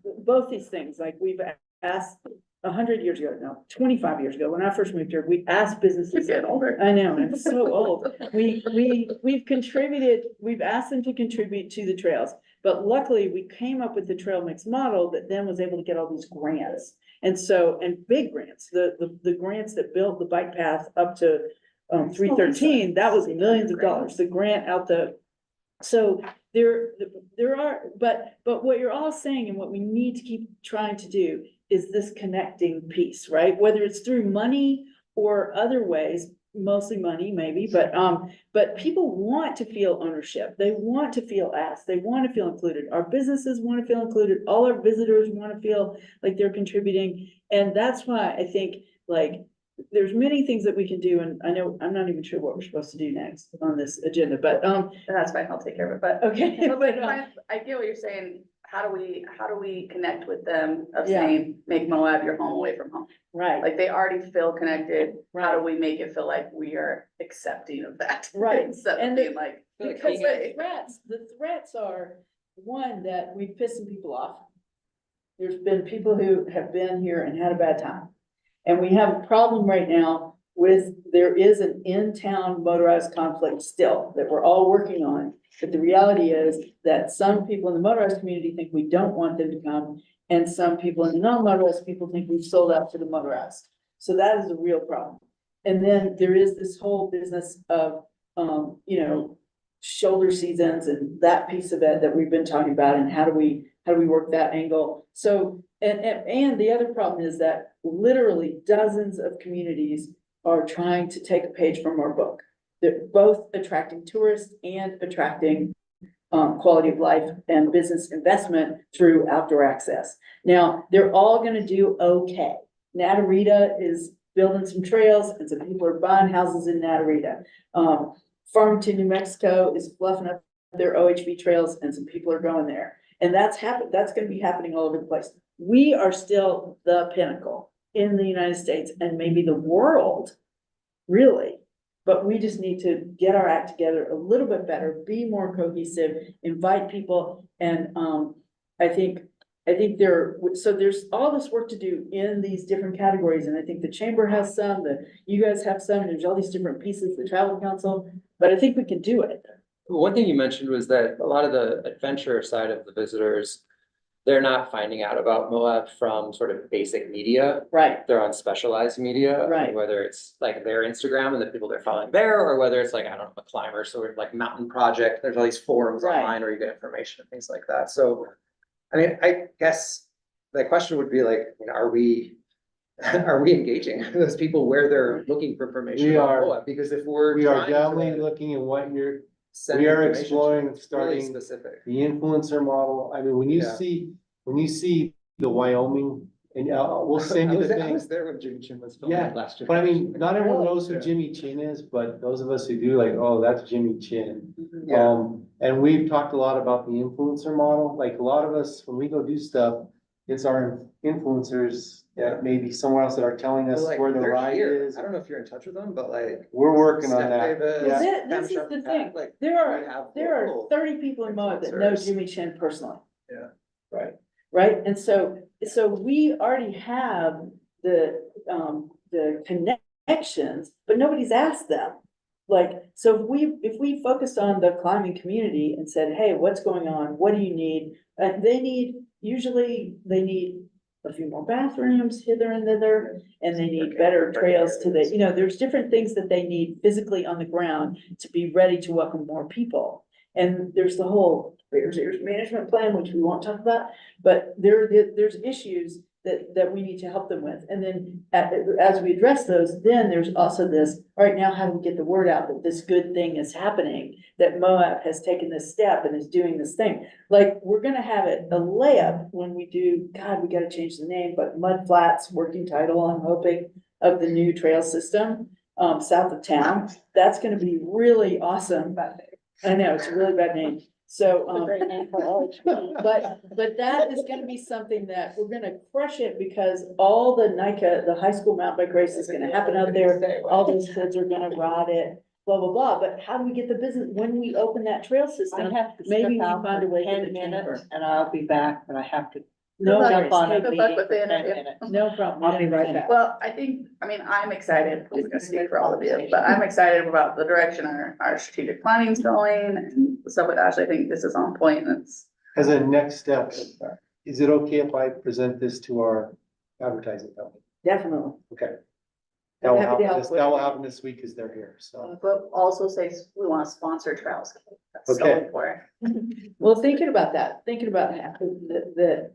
both these things, like we've asked 100 years ago, no, 25 years ago, when I first moved here, we asked businesses. Getting older. I know, I'm so old. We've contributed, we've asked them to contribute to the trails. But luckily, we came up with the trail mix model that then was able to get all these grants. And so, and big grants, the grants that built the bike path up to 313, that was millions of dollars, the grant out so there are, but what you're all saying and what we need to keep trying to do is this connecting piece, right? Whether it's through money or other ways, mostly money maybe, but people want to feel ownership. They want to feel asked. They want to feel included. Our businesses want to feel included. All our visitors want to feel like they're contributing. And that's why I think like there's many things that we can do. And I know, I'm not even sure what we're supposed to do next on this agenda, but, That's fine, I'll take care of it, but. okay. but, I get what you're saying. How do we connect with them of Yeah. saying, make Moab your home away from home? right. Like they already feel connected. How do Right. we make it feel like we are accepting of that? Right. Instead And of the- being like. Because "Okay." the threats are, one, that we piss some people off. There's been people who have been here and had a bad time. And we have a problem right now with, there is an in-town motorized conflict still that we're all working on. But the reality is that some people in the motorized community think we don't want them to come. And some people in the non-motorized people think we've sold out to the motorized. So that is a real problem. And then there is this whole business of, shoulder seasons and that piece of it that we've been talking about, and how do we work that angle? So, and the other problem is that literally dozens of communities are trying to take a page from our book. They're both attracting tourists and attracting quality of life and business investment through outdoor access. Now, they're all gonna do okay. Natarita is building some trails and some people are buying houses in Natarita. Farmington, New Mexico is fluffing up their OHV trails and some people are going there. And that's gonna be happening all over the place. We are still the pinnacle in the United States and maybe the world, really. But we just need to get our act together a little bit better, be more cohesive, invite people. And I think there's all this work to do in these different categories. And I think the chamber has some, you guys have some, there's all these different pieces, the travel council, but I think we can do it. One thing you mentioned was that a lot of the adventure side of the visitors, they're not finding out about Moab from sort of basic media. Right, They're on specialized media. Right. Whether it's like their Instagram and the people they're following there, or whether it's like, I don't know, a climber, sort of like Mountain Project. There's all these forums Right. online where you get information and things like that. So, I mean, I guess the question would be like, are we engaging those people where they're looking for information We about are. Moab? Because if we're We are trying to definitely looking at what send we are information to exploring them, it's really starting specific. the influencer model. I mean, when you Yeah. see the Wyoming, and we'll send you the I thing. was there when Jimmy Chin was filming Yeah, last year. But I mean, not everyone knows who Yeah. Jimmy Chin is, but those of us who do, like, oh, that's Jimmy Chin. Yeah. And we've talked a lot about the influencer model, like a lot of us, when we go do stuff, it's our influencers that maybe somewhere else that are telling us Like, where the they're ride here. is. I don't know if you're in touch with them, but like. We're working on Steph that. Davis, Yeah. This Pam is Sharp, the Pat, thing. like, There we have are local 30 people in Moab that know influencers. Jimmy Chin personally. Yeah. Right, and so we already have the connections, but nobody's asked them. Like, so if we focused on the climbing community and said, hey, what's going on? What do you need? Usually they need a few more bathrooms hither and thither, and they need Okay, better better trails to areas. there's different things that they need physically on the ground to be ready to welcome more people. And there's the whole Bears Ears management plan, which we won't talk about, but there's issues that we need to help them with. And then as we address those, then there's also this, all right, now how do we get the word out that this good thing is happening? That Moab has taken this step and is doing this thing. Like, we're gonna have it a layup when we do, God, we gotta change the name, but Mud Flats, working title, I'm hoping, of the new trail system, south of town. That's gonna be really awesome. I know, it's a really bad name. So, Great name for OHV. but that is gonna be something that we're gonna crush it, because all the NICA, the high school mountain bike race is gonna happen out there. All those kids are gonna ride it, blah, blah, blah. But how do we get the business, when we open that trail I system? have to Maybe step we out find a for way for 10 the minutes chamber. and I'll be back, but I have to No Good luck worries. on it. Good luck with the interview. No problem. I'll be right back. Well, I'm excited, I'm gonna speak for all of you, but I'm excited about the direction our strategic planning's going and stuff with Ashley. I think this is on point and it's. As a next step, is it okay if I present this to our advertising company? Definitely. Okay. I'm That will happy to happen, help this- with that will it. happen this week as they're here, so. But also say we want to sponsor trails. That's so Okay. important. Well, thinking about that, that,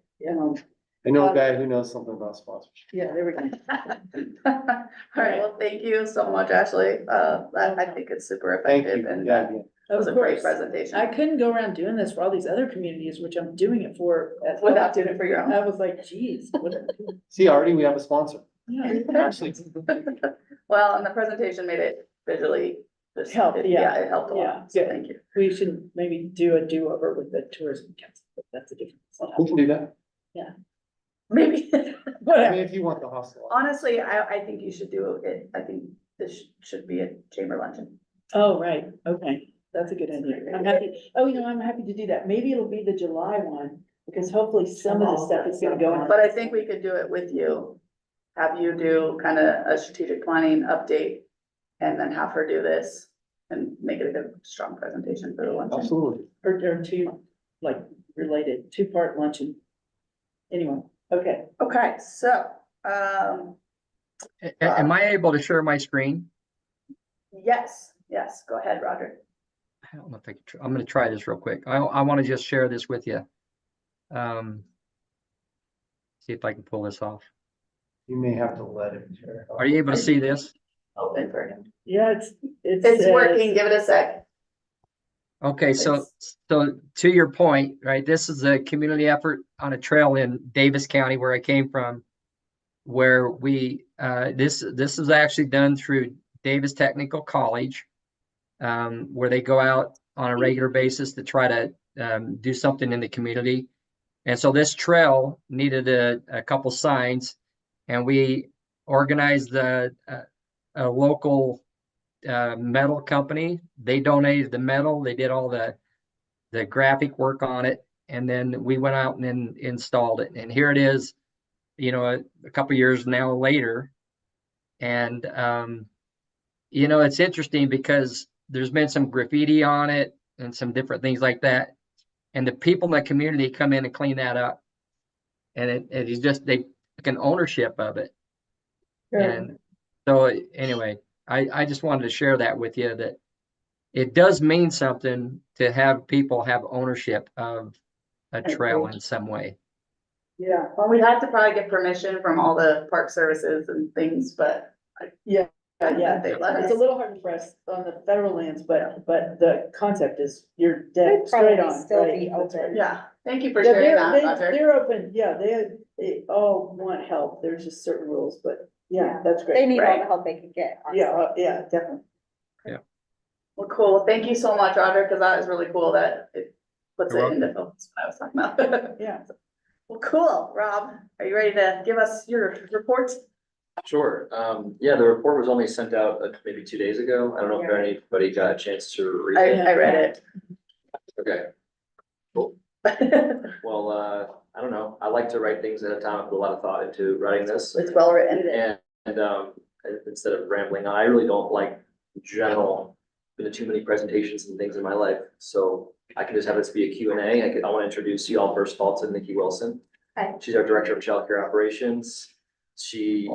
I know a guy who knows something about sponsorship. yeah, there we go. All right, well, thank you so much, Ashley. I think it's super Thank effective you. and Yeah, it yeah. was Of a great course. presentation. I couldn't go around doing this for all these other communities, which I'm doing it for. Without doing it for your own. I was like, geez. what- See, already we have a sponsor. Yeah. Ashley. Well, and the presentation made it visually. just- Help, yeah. It helped a Yeah, lot, so good. thank you. We should maybe do a do-over with the tourism council, but that's a different. We can do that. Maybe. I Whatever. mean, if you want the hostel. Honestly, I think you should do it. I think this should be a chamber luncheon. Oh, right, okay, that's a good idea. I'm happy, I'm happy to do that. Maybe it'll be the July one, because hopefully some of the stuff is gonna go in. But I think we could do it with you. Have you do kind of a strategic planning update and then have her do this and make it a good, strong presentation for the luncheon. Absolutely. Or two, like, related, two-part luncheon. Anyway, okay. Okay, so, Am I able to share my screen? yes, go ahead, Roger. I don't know if I can, I'm gonna try this real quick. I want to just share this with you. See if I can pull this off. You may have to let it share. Are you able to see this? Open for him. Yeah, it's. It's working, give it a sec. Okay, so to your point, right, this is a community effort on a trail in Davis County where I came from, where we, this is actually done through Davis Technical College, where they go out on a regular basis to try to do something in the community. And so this trail needed a couple signs, and we organized a local metal company. They donated the metal. They did all the graphic work on it, and then we went out and installed it. And here it is, a couple years now later. And it's interesting because there's been some graffiti on it and some different things like that. And the people in the community come in and clean that up. And it is just, they took an ownership of it. And so anyway, I just wanted to share that with you, that it does mean something to have people have ownership of a trail in some way. Yeah, well, we'd have to probably get permission from all the park services and things, but. Yeah. I Yeah, They let it's a us. little hard for us on the federal lands, but the concept is you're They'd dead straight probably on. still right? be That's right. open. Yeah, thank you for Yeah, sharing that, Roger. they're open, yeah, they all want help, there's just certain rules, but yeah, that's They great. need all Right. the help they can get. Yeah, yeah, definitely. Well, cool. Thank you so much, Roger, because that is really cool that it puts You're it into focus what I was talking about. Yeah. Well, cool. Rob, are you ready to give us your report? Sure. Yeah, the report was only sent out maybe 2 days ago. I don't know if anybody got a chance to read it. I read Okay. it. Well, I don't know. I like to write things at a time. I put a lot of thought into writing this. It's well written. And instead of rambling on, I really don't like been to too many presentations and things in my life. So I can just have this be a Q&A. I want to introduce you all first of all to Nikki Wilson. Hi. She's our Director of Child Care Operations. She,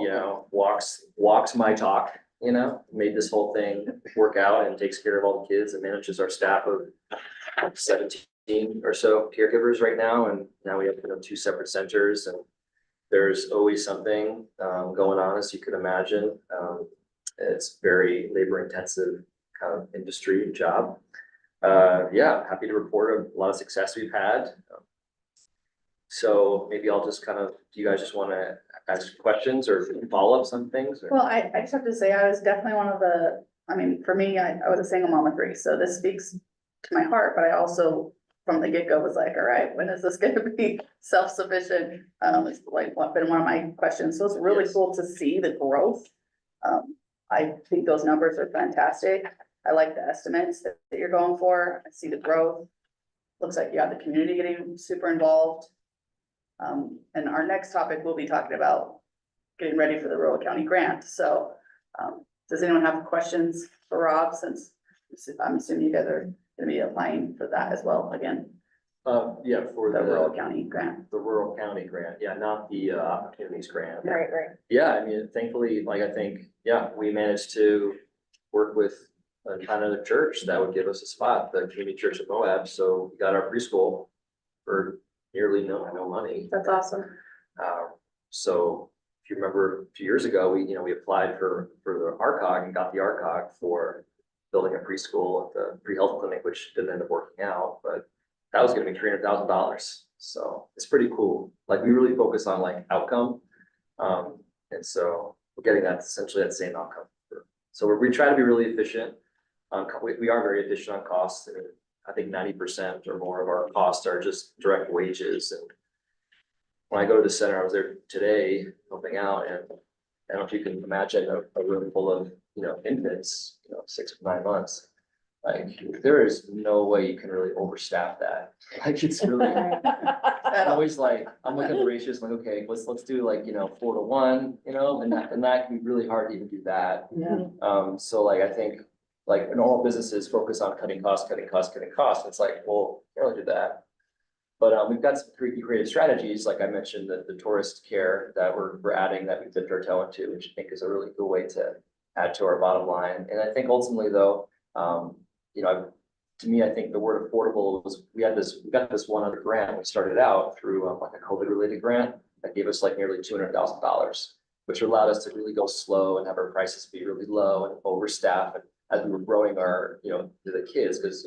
walks my talk, made this whole thing work out and takes care of all the kids and manages our staff of 17 or so caregivers right now. And now we have, 2 separate centers, and there's always something going on, as you could imagine. It's very labor intensive kind of industry and job. Happy to report a lot of success we've had. So maybe I'll just do you guys just want to ask questions or follow up some things? Or? Well, I just have to say, I was definitely one of for me, I was a single mom of 3, so this speaks to my heart, but I also, from the get-go, was like, all right, when is this gonna be self-sufficient? It's been one of my questions, so it's really cool to see the growth. I think those numbers are fantastic. I like the estimates that you're going for. I see the growth. Looks like you have the community getting super involved. And our next topic, we'll be talking about getting ready for the rural county grant. So, does anyone have questions for Rob, since I'm assuming you guys are gonna be applying for that as well again, Yeah, for the rural the county grant? rural county grant, yeah, not the opportunities grant. Right. Yeah, I mean, thankfully, like, I think, yeah, we managed to work with another church that would give us a spot, the Community Church of Moab, so we got our preschool for nearly no money. That's awesome. So if you remember a few years ago, we applied for the RCOG and got the RCOG for building a preschool at the pre-health clinic, which didn't end up working out, but that was gonna be $300,000. So it's pretty cool. Like, we really focus on like outcome. And so we're getting that essentially that same outcome. So we try to be really efficient. We are very efficient on costs. And I think 90% or more of our costs are just direct wages. And when I go to the center, I was there today helping out, and I don't know if you can imagine a room full of, infants, 6 or 9 months. Like, there is no way you can really overstaff that. Like, it's really, I'm always like, I'm looking at the ratios, like, okay, let's do like, 4-to-1, and that can be really hard to even do that. Yeah. So like, I think, like, normal businesses focus on cutting costs. It's like, well, can't really do that. But we've got some pretty creative strategies, like I mentioned, the tourist care that we're adding, that we dipped our toe into, which I think is a really good way to add to our bottom line. And I think ultimately though, to me, I think the word affordable was, we got this one other grant. We started out through like a COVID related grant that gave us like nearly $200,000, which allowed us to really go slow and have our prices be really low and overstaff. And as we were growing our, the kids, because,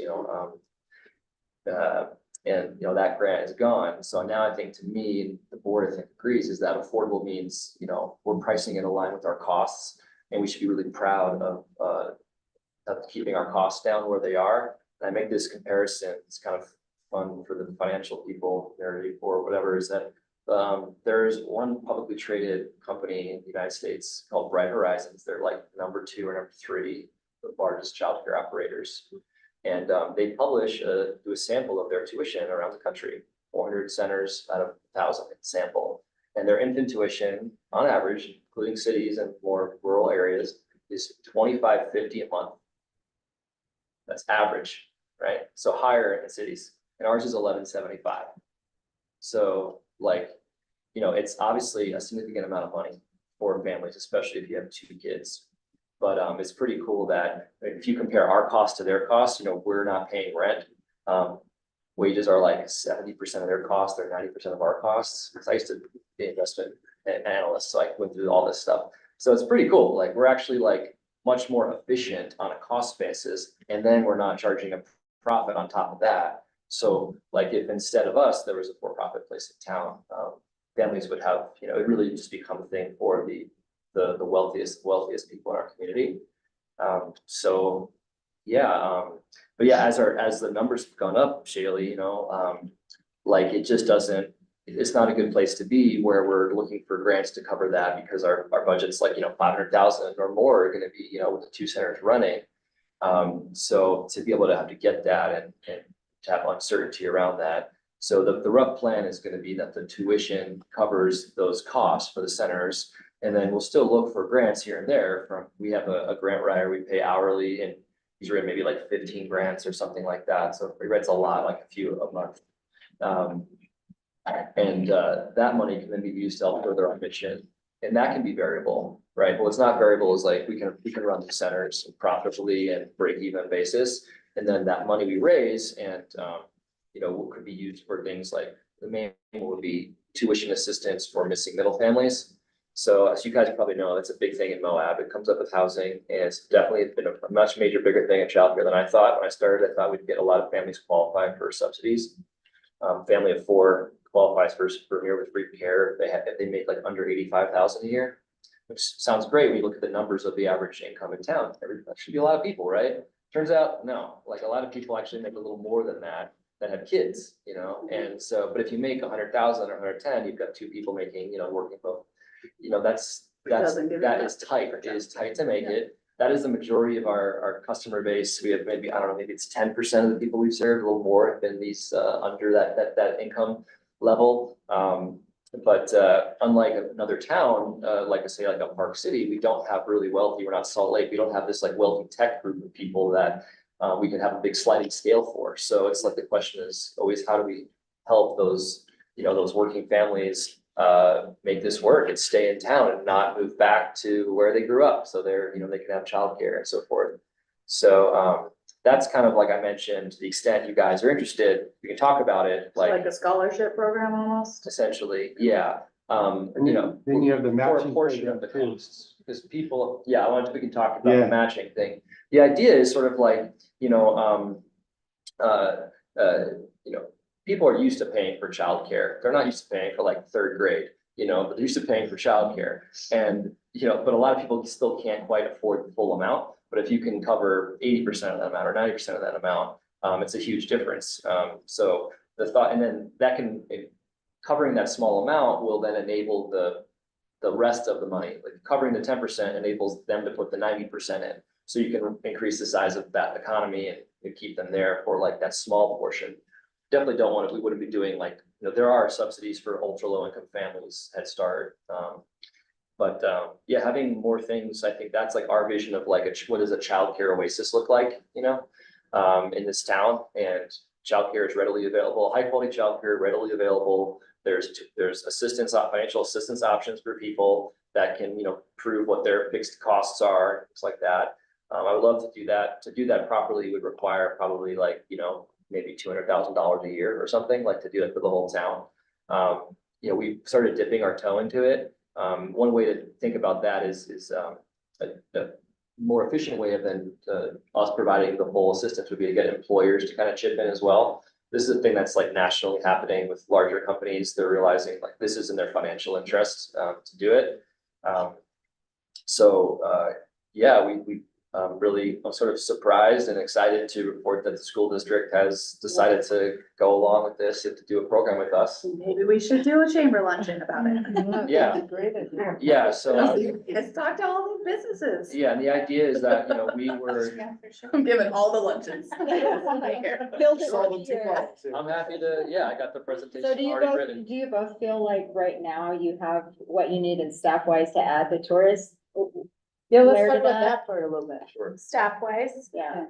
that grant is gone. So now I think, to me, the board, I think, agrees, is that affordable means, we're pricing it in line with our costs, and we should be really proud of keeping our costs down where they are. And I make this comparison, it's kind of fun for the financial people or whatever, is that there's one publicly traded company in the United States called Bright Horizons. They're like number 2 or number 3, the largest childcare operators. And they publish, do a sample of their tuition around the country, 400 centers out of 1,000 sample. And their infant tuition, on average, including cities and more rural areas, is $25.50 a month. That's average, right? So higher in cities, and ours is $11.75. So like, it's obviously a significant amount of money for families, especially if you have 2 kids. But it's pretty cool that if you compare our cost to their cost, we're not paying rent. Wages are like 70% of their cost, they're 90% of our costs. Because I used to be an investment analyst, so I went through all this stuff. So it's pretty cool. Like, we're actually like much more efficient on a cost basis, and then we're not charging a profit on top of that. So like, if instead of us, there was a for-profit place in town, families would have, it really just become a thing for the wealthiest people in our community. But yeah, as the numbers have gone up, Shaylee, like, it just doesn't, it's not a good place to be where we're looking for grants to cover that, because our budget's like, 500,000 or more are gonna be, with the 2 centers running. So to be able to have to get that and to have uncertainty around that. So the rough plan is gonna be that the tuition covers those costs for the centers. And then we'll still look for grants here and there we have a grant writer, we pay hourly, and he's written maybe like 15 grants or something like that. So he writes a lot, like a few a month. That money can then be used to help further our mission. And that can be variable, right? But what's not variable is like, we can run the centers profitably and break even basis. And then that money we raise and, could be used for things like, the main one would be tuition assistance for missing middle families. So as you guys probably know, it's a big thing in Moab. It comes up with housing, and it's definitely been a much bigger thing in childcare than I thought. When I started, I thought we'd get a lot of families qualify for subsidies. Family of 4 qualifies for near free care if they make like under 85,000 a year, which sounds great when you look at the numbers of the average income in town. That should be a lot of people, right? Turns out, no, like, a lot of people actually make a little more than that have kids, and so, but if you make 100,000 or 110, you've got 2 people making, working both, that is tight. It is tight to make it. That is the majority of our customer base. We have maybe, I don't know, maybe it's 10% of the people we've served, a little more have been these under that income. level. But unlike another town, like I say, like a Park City, we don't have really wealthy, we're not Salt Lake, we don't have this like wealthy tech group of people that we can have a big sliding scale for. So it's like the question is always, how do we help those, those working families make this work and stay in town and not move back to where they grew up. So they're, they can have childcare and so forth. So that's kind of like I mentioned, to the extent you guys are interested, we can talk about it, Like a scholarship program almost? essentially, yeah. And then you have the For a matching portion of the program too. costs, because people, we can talk about Yeah. the matching thing. The idea is sort of like, people are used to paying for childcare. They're not used to paying for like third grade, but they're used to paying for childcare. And, but a lot of people still can't quite afford the full amount. But if you can cover 80% of that amount or 90% of that amount, it's a huge difference. So the thought, and then that can, covering that small amount will then enable the rest of the money. Like covering the 10% enables them to put the 90% in. So you can increase the size of that economy and keep them there for like that small portion. Definitely don't want to, we wouldn't be doing like, there are subsidies for ultra low income families, Head Start. But yeah, having more things, I think that's like our vision of like, what does a childcare oasis look like, in this town? And childcare is readily available, high quality childcare readily available. There's assistance, financial assistance options for people that can, prove what their fixed costs are, things like that. I would love to do that. To do that properly would require probably like, maybe $200,000 a year or something, like to do it for the whole town. We started dipping our toe into it. One way to think about that is a more efficient way of then us providing the full assistance would be to get employers to kind of chip in as well. This is a thing that's like nationally happening with larger companies. They're realizing like this is in their financial interest to do it. Yeah, we really, I'm sort of surprised and excited to report that the school district has decided to go along with this and to do a program with us. Maybe we should do a chamber luncheon about it. Yeah. Great idea. Yeah, so, Let's talk to all the businesses. yeah, and the idea is that, we were, Yeah, for sure. I'm giving all the luncheons. Build it Solve right it here. I'm happy to, yeah, I got the So presentation do you already both, written. do you both feel like right now you have what you need in staff wise to add the tourists? Yeah, let's Where talk did about that- that part a little bit. Sure. Staff wise, Yeah,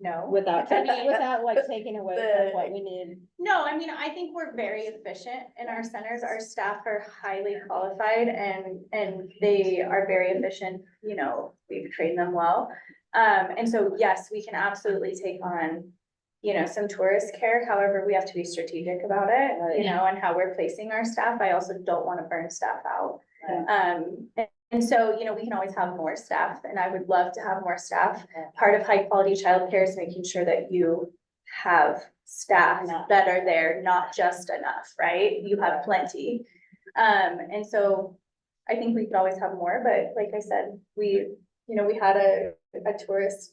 no. without, without like taking away from what we need. No, I mean, I think we're very efficient in our centers. Our staff are highly qualified and they are very efficient, we've trained them well. And so, yes, we can absolutely take on, some tourist care. However, we have to be strategic about it, and how we're placing our staff. I also don't want to burn staff out. And so, we can always have more staff and I would love to have more staff. Part of high quality childcare is making sure that you have staff that are there, not just enough, right? You have plenty. And so I think we could always have more, but like I said, we had a tourist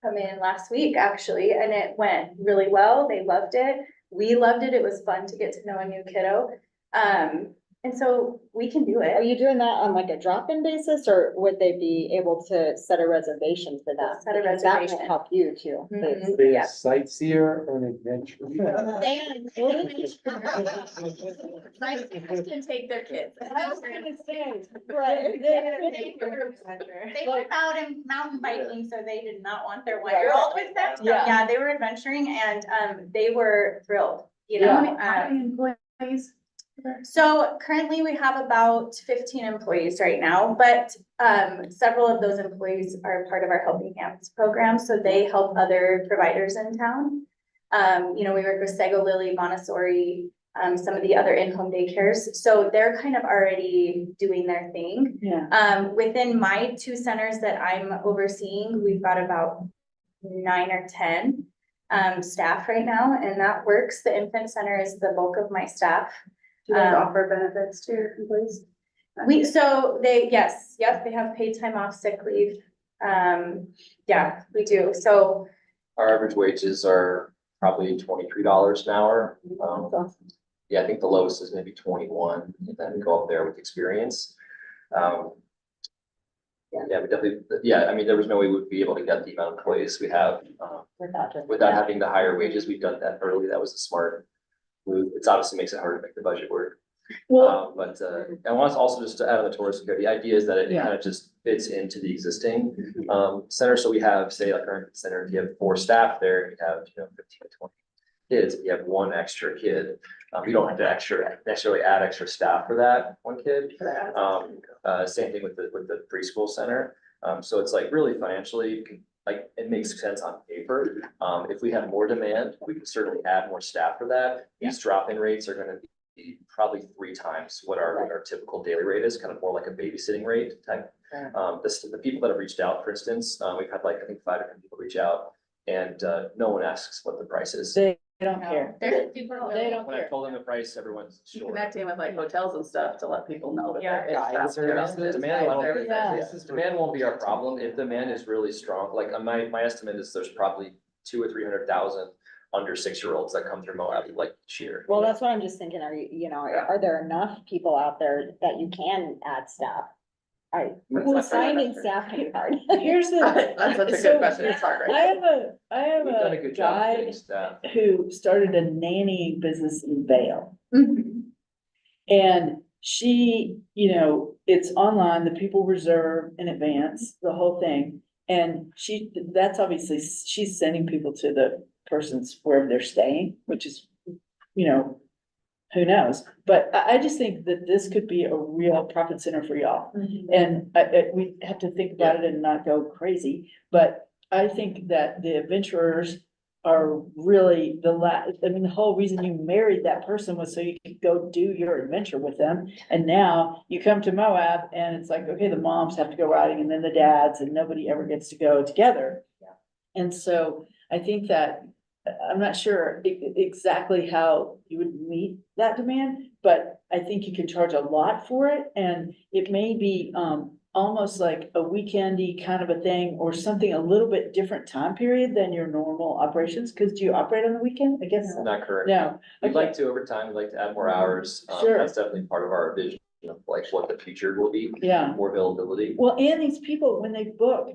come in last week actually, and it went really well. They loved it. We loved it. It was fun to get to know a new kiddo. And so we can do Are it. you doing that on like a drop-in basis, or would they be able to set a reservation for that? Set a Because that reservation. might help you too. Mhm. Be a Yeah. sightseer or an adventure? Can take their kids. I was gonna say, Right. They went out and mountain biking, so they did not want their 1-year-old with them. So Yeah. yeah, they were adventuring and they were thrilled, How many employees? So currently we have about 15 employees right now, but several of those employees are part of our Helping Hands program, so they help other providers in town. We work with Sego Lily, Montessori, some of the other in-home daycares, so they're kind of already doing their thing. Yeah. Within my 2 centers that I'm overseeing, we've got about 9 or 10 staff right now, and that works. The infant center is the bulk of my staff. Do you guys offer benefits to your employees? They have paid time off, sick leave. Yeah, we do. So, Our average wages are probably $23 an hour. Yeah, I think the lowest is maybe 21, and then go up there with experience. Yeah, we definitely, I mean, there was no way we'd be able to get the amount of employees we have, without having the higher wages. We've done that early. That was a smart it's obviously makes it hard to make the budget work. Well, But I want to also just to add on the tourist care, the idea is that it Yeah. kind of just fits into the existing center. So we have, say, like our center, if you have 4 staff there, you have, 15 to 20 kids, if you have 1 extra kid, you don't have to necessarily add extra staff for that 1 kid. Same thing with the preschool center. So it's like really financially, like, it makes sense on paper. If we have more demand, we can certainly add more staff for that. These drop-in rates are gonna be probably 3 times what our typical daily rate is, kind of more like a babysitting rate type. The people that have reached out, for instance, we've had like, I think 5 different people reach out, and no one asks what the price is. they don't care. They're They don't When I care. told them the price, everyone's sure. connecting with like hotels and stuff to let people know that there is. Guides or stuff. demand, I don't think- Yeah. Demand won't be our problem. If demand is really strong, like my estimate is there's probably 200,000 or 300,000 under 6-year-olds that come through Moab like each year. Well, that's what I'm just thinking, are there enough people out there that you can add staff? Well, Finding staff can be hard. Here's the. That's such a so good question, it's hard, I right? have We've done a a good job guy getting staff. who started a nanny business in Vail. Mhm. And she, it's online, the people reserve in advance, the whole thing. And that's obviously, she's sending people to the persons wherever they're staying, which is, who knows? But I just think that this could be a real profit center for y'all. And we have to think about it and not go crazy, but I think that the adventurers are really the whole reason you married that person was so you could go do your adventure with them. And now you come to Moab and it's like, okay, the moms have to go riding and then the dads and nobody ever gets to go together. And so I think that, I'm not sure exactly how you would meet that demand, but I think you can charge a lot for it. And it may be, almost like a weekendy kind of a thing or something a little bit different time period than your normal operations. Cause do you operate on the weekend? I guess. Not correct. No. We'd Okay. like to over time, we'd like to add more hours. Sure. That's definitely part of our vision of like what the future will be, Yeah. more availability. Well, and these people, when they book,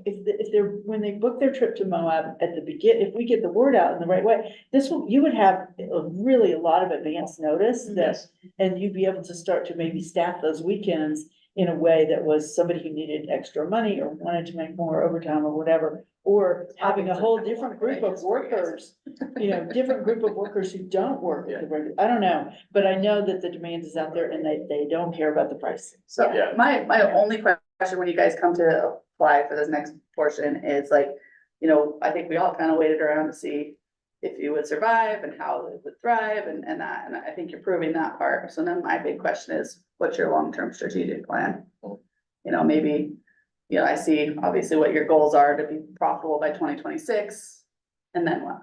when they book their trip to Moab at the if we get the word out in the right way, you would have really a lot of advance notice that, and you'd be able to start to maybe staff those weekends in a way that was somebody who needed extra money or wanted to make more overtime or whatever, or having a whole different group of workers, different group of workers who don't work at the regular, I don't know, but I know that the demand is out there and they don't care about the price. So Yeah. my only question when you guys come to apply for this next portion is like, I think we all kind of waited around to see if you would survive and how it would thrive and that, and I think you're proving that part. So then my big question is, what's your long-term strategic plan? Maybe, I see obviously what your goals are to be profitable by 2026. And then what?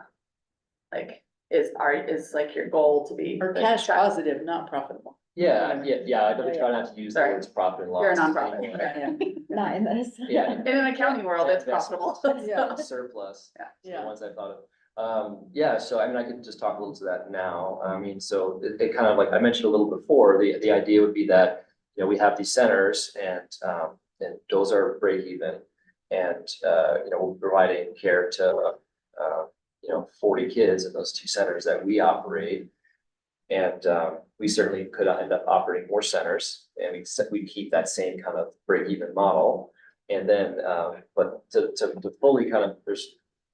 Like, is like your goal to be? Or cash positive, not profitable. Yeah, I definitely try not to use the Sorry. words profit and loss. You're a nonprofit, right? Not in this. Yeah. In an accounting world, it's profitable. Yeah. Surplus. Yeah. The ones I thought of. So I could just talk a little to that now. So it kind of like I mentioned a little before, the idea would be that, we have these centers and those are break even. And, we're providing care to, 40 kids in those 2 centers that we operate. And, we certainly could end up operating more centers and we keep that same kind of break even model. And then, but to fully kind of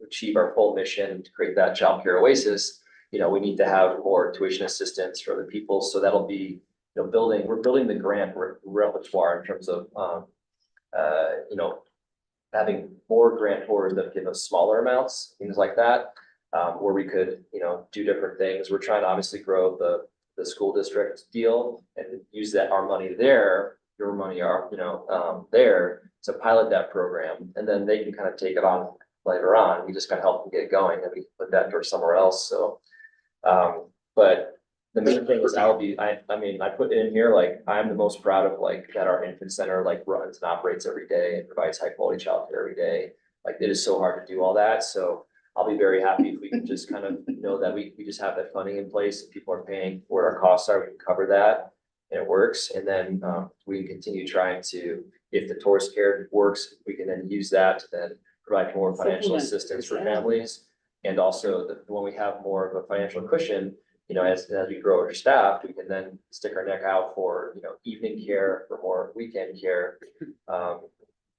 achieve our full mission to create that childcare oasis, we need to have more tuition assistance for the people. So that'll be, we're building the grant repertoire in terms of, having more grantors that give us smaller amounts, things like that, where we could, do different things. We're trying to obviously grow the school district deal and use our money there, your money, there to pilot that program. And then they can kind of take it on later on. We just gotta help them get it going and we can put that towards somewhere else. So, but the main thing is I put in here, like, I'm the most proud of like that our infant center like runs and operates every day and provides high quality childcare every day. Like, it is so hard to do all that. So I'll be very happy if we can just kind of know that we just have that funding in place and people are paying for what our costs are, we can cover that and it works. And then, we can continue trying to, if the tourist care works, we can then use that to then provide more financial Supplement. assistance for families. And also when we have more of a financial cushion, you know, as we grow our staff, we can then stick our neck out for, you know, evening care, for more weekend care.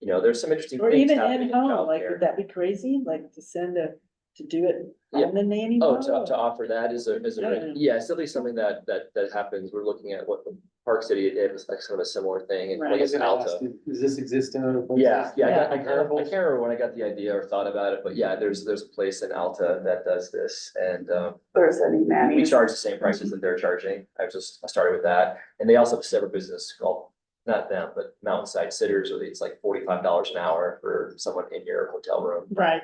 You know, there's some interesting Or things even happening at in home, like, childcare. would that be crazy, like to send to do it Yeah. on the nanny? Oh, mode? to offer that is Yeah. yeah, it's definitely something that happens. We're looking at what the Park City did, was like sort of a similar thing, and Right. I guess Alta. Does this exist in other places? Yeah, Yeah. I can't remember when I got the idea or thought about it, but yeah, there's a place in Alta that does this, and Or sending we nannies. charge the same prices that they're charging. I started with that, and they also have a separate business called, not them, but Mountainside Sitters, where it's like $45 an hour for someone in your hotel room. Right.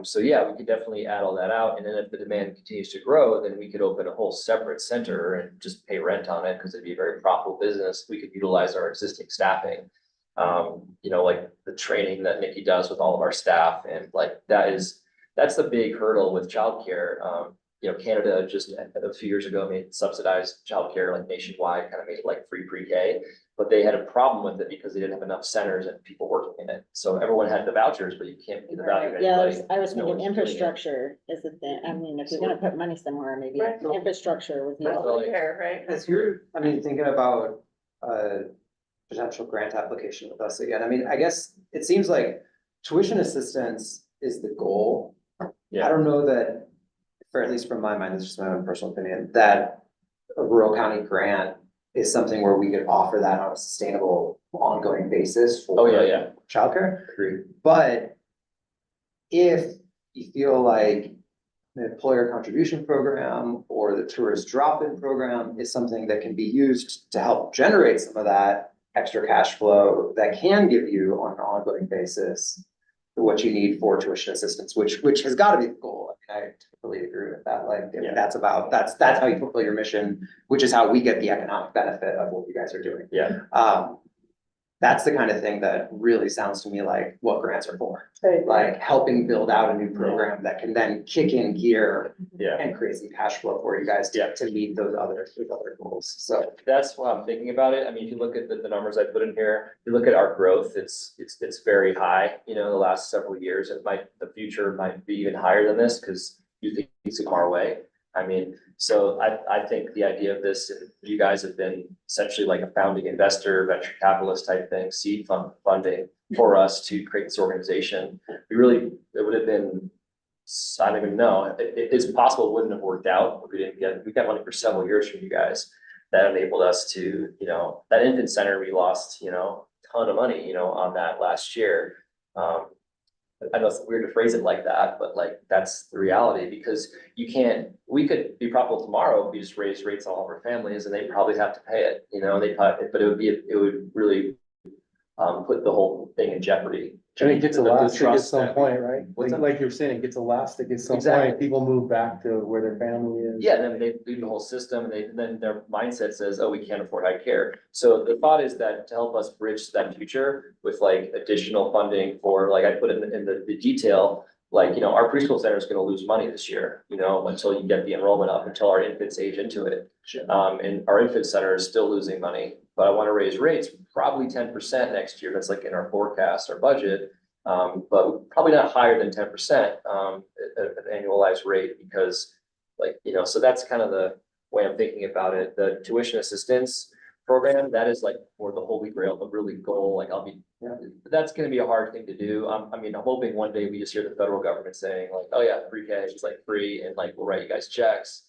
So yeah, we could definitely add all that out, and then if the demand continues to grow, then we could open a whole separate center and just pay rent on it, because it'd be a very profitable business. We could utilize our existing staffing. You know, like the training that Nikki does with all of our staff, and like that's the big hurdle with childcare. You know, Canada just a few years ago made subsidized childcare like nationwide, kind of made it like free pre-K. But they had a problem with it because they didn't have enough centers and people working in it. So everyone had the vouchers, but you can't get the voucher to Yeah, anybody. I was No thinking one's doing it. infrastructure is the thing. I mean, if you're gonna put money somewhere, maybe Right. infrastructure would be. Well, like- There, right? As you're, I mean, thinking about potential grant application with us again, I mean, I guess it seems like tuition assistance is the goal. I Yeah, don't know that, or at least from my mind, this is just my own personal opinion, that a rural county grant is something where we could offer that on a sustainable, ongoing basis for oh, yeah, childcare. agreed. But if you feel like the employer contribution program or the tourist drop-in program is something that can be used to help generate some of that extra cash flow that can give you on an ongoing basis what you need for tuition assistance, which has got to be the goal. I mean, I totally agree with that. Like, if Yeah. that's how you fulfill your mission, which is how we get the economic benefit of what you guys are doing. Yeah. That's the kind of thing that really sounds to me like what grants are for. Right. Like helping build out a new program that can then kick in gear Yeah. and create some cash flow for you guys Yeah. to meet those other goals. So That's why I'm thinking about it. I mean, if you look at the numbers I put in here, if you look at our growth, it's very high, you know, the last several years. The future might be even higher than this, because you think it's come our way. I mean, so I think the idea of this, and you guys have been essentially like a founding investor, venture capitalist type thing, seed funding for us to create this organization. It would have been, I don't even know, it's possible it wouldn't have worked out if we got money for several years from you guys. That enabled us to, you know, that infant center, we lost, you know, a ton of money, you know, on that last year. I know it's weird to phrase it like that, but like, that's the reality, because we could be profitable tomorrow if we just raise rates on all of our families, and they probably have to pay it, you know, but it would really put the whole thing in jeopardy. And it gets The elastic at trust some that- point, right? What's that? Like you're saying, it gets elastic at some Exactly. point. People move back to where their family is. Yeah, then they leave the whole system, and then their mindset says, oh, we can't afford high care. So the thought is that to help us bridge that future with like additional funding for, like I put in the detail, like, you know, our preschool center is gonna lose money this year, you know, until you get the enrollment up, until our infants age into it. And our infant center is still losing money, but I wanna raise rates probably 10% next year. That's like in our forecast, our budget. But probably not higher than 10%, an annualized rate, because like, you know, so that's kind of the way I'm thinking about it. The tuition assistance program, that is like for the holy grail, the really goal, like that's gonna be a hard thing to do. I mean, I'm hoping one day we just hear the federal government saying like, oh yeah, pre-K is like free, and like, we'll write you guys checks.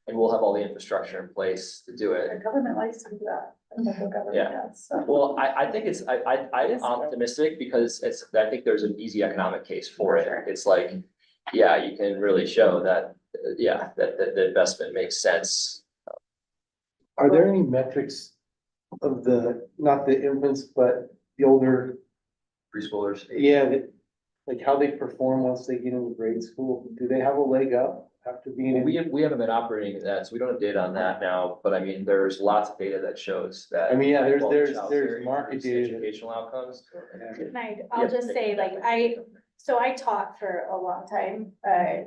And we'll have all the infrastructure in place to do it. The government likes to do that. The federal government Yeah. does, so. Well, I think I'm optimistic, because I think there's an easy economic case for it. It's like, yeah, you can really show that, that the investment makes sense. Are there any metrics of not the infants, but the older, Preschoolers. like how they perform once they get into grade school? Do they have a leg up after being in? We haven't been operating that, so we don't have data on that now, but I mean, there's lots of data that shows that. I mean, yeah, high quality there's childcare market improves data. Educational outcomes. I'll Yeah. just say, like, I taught for a long time,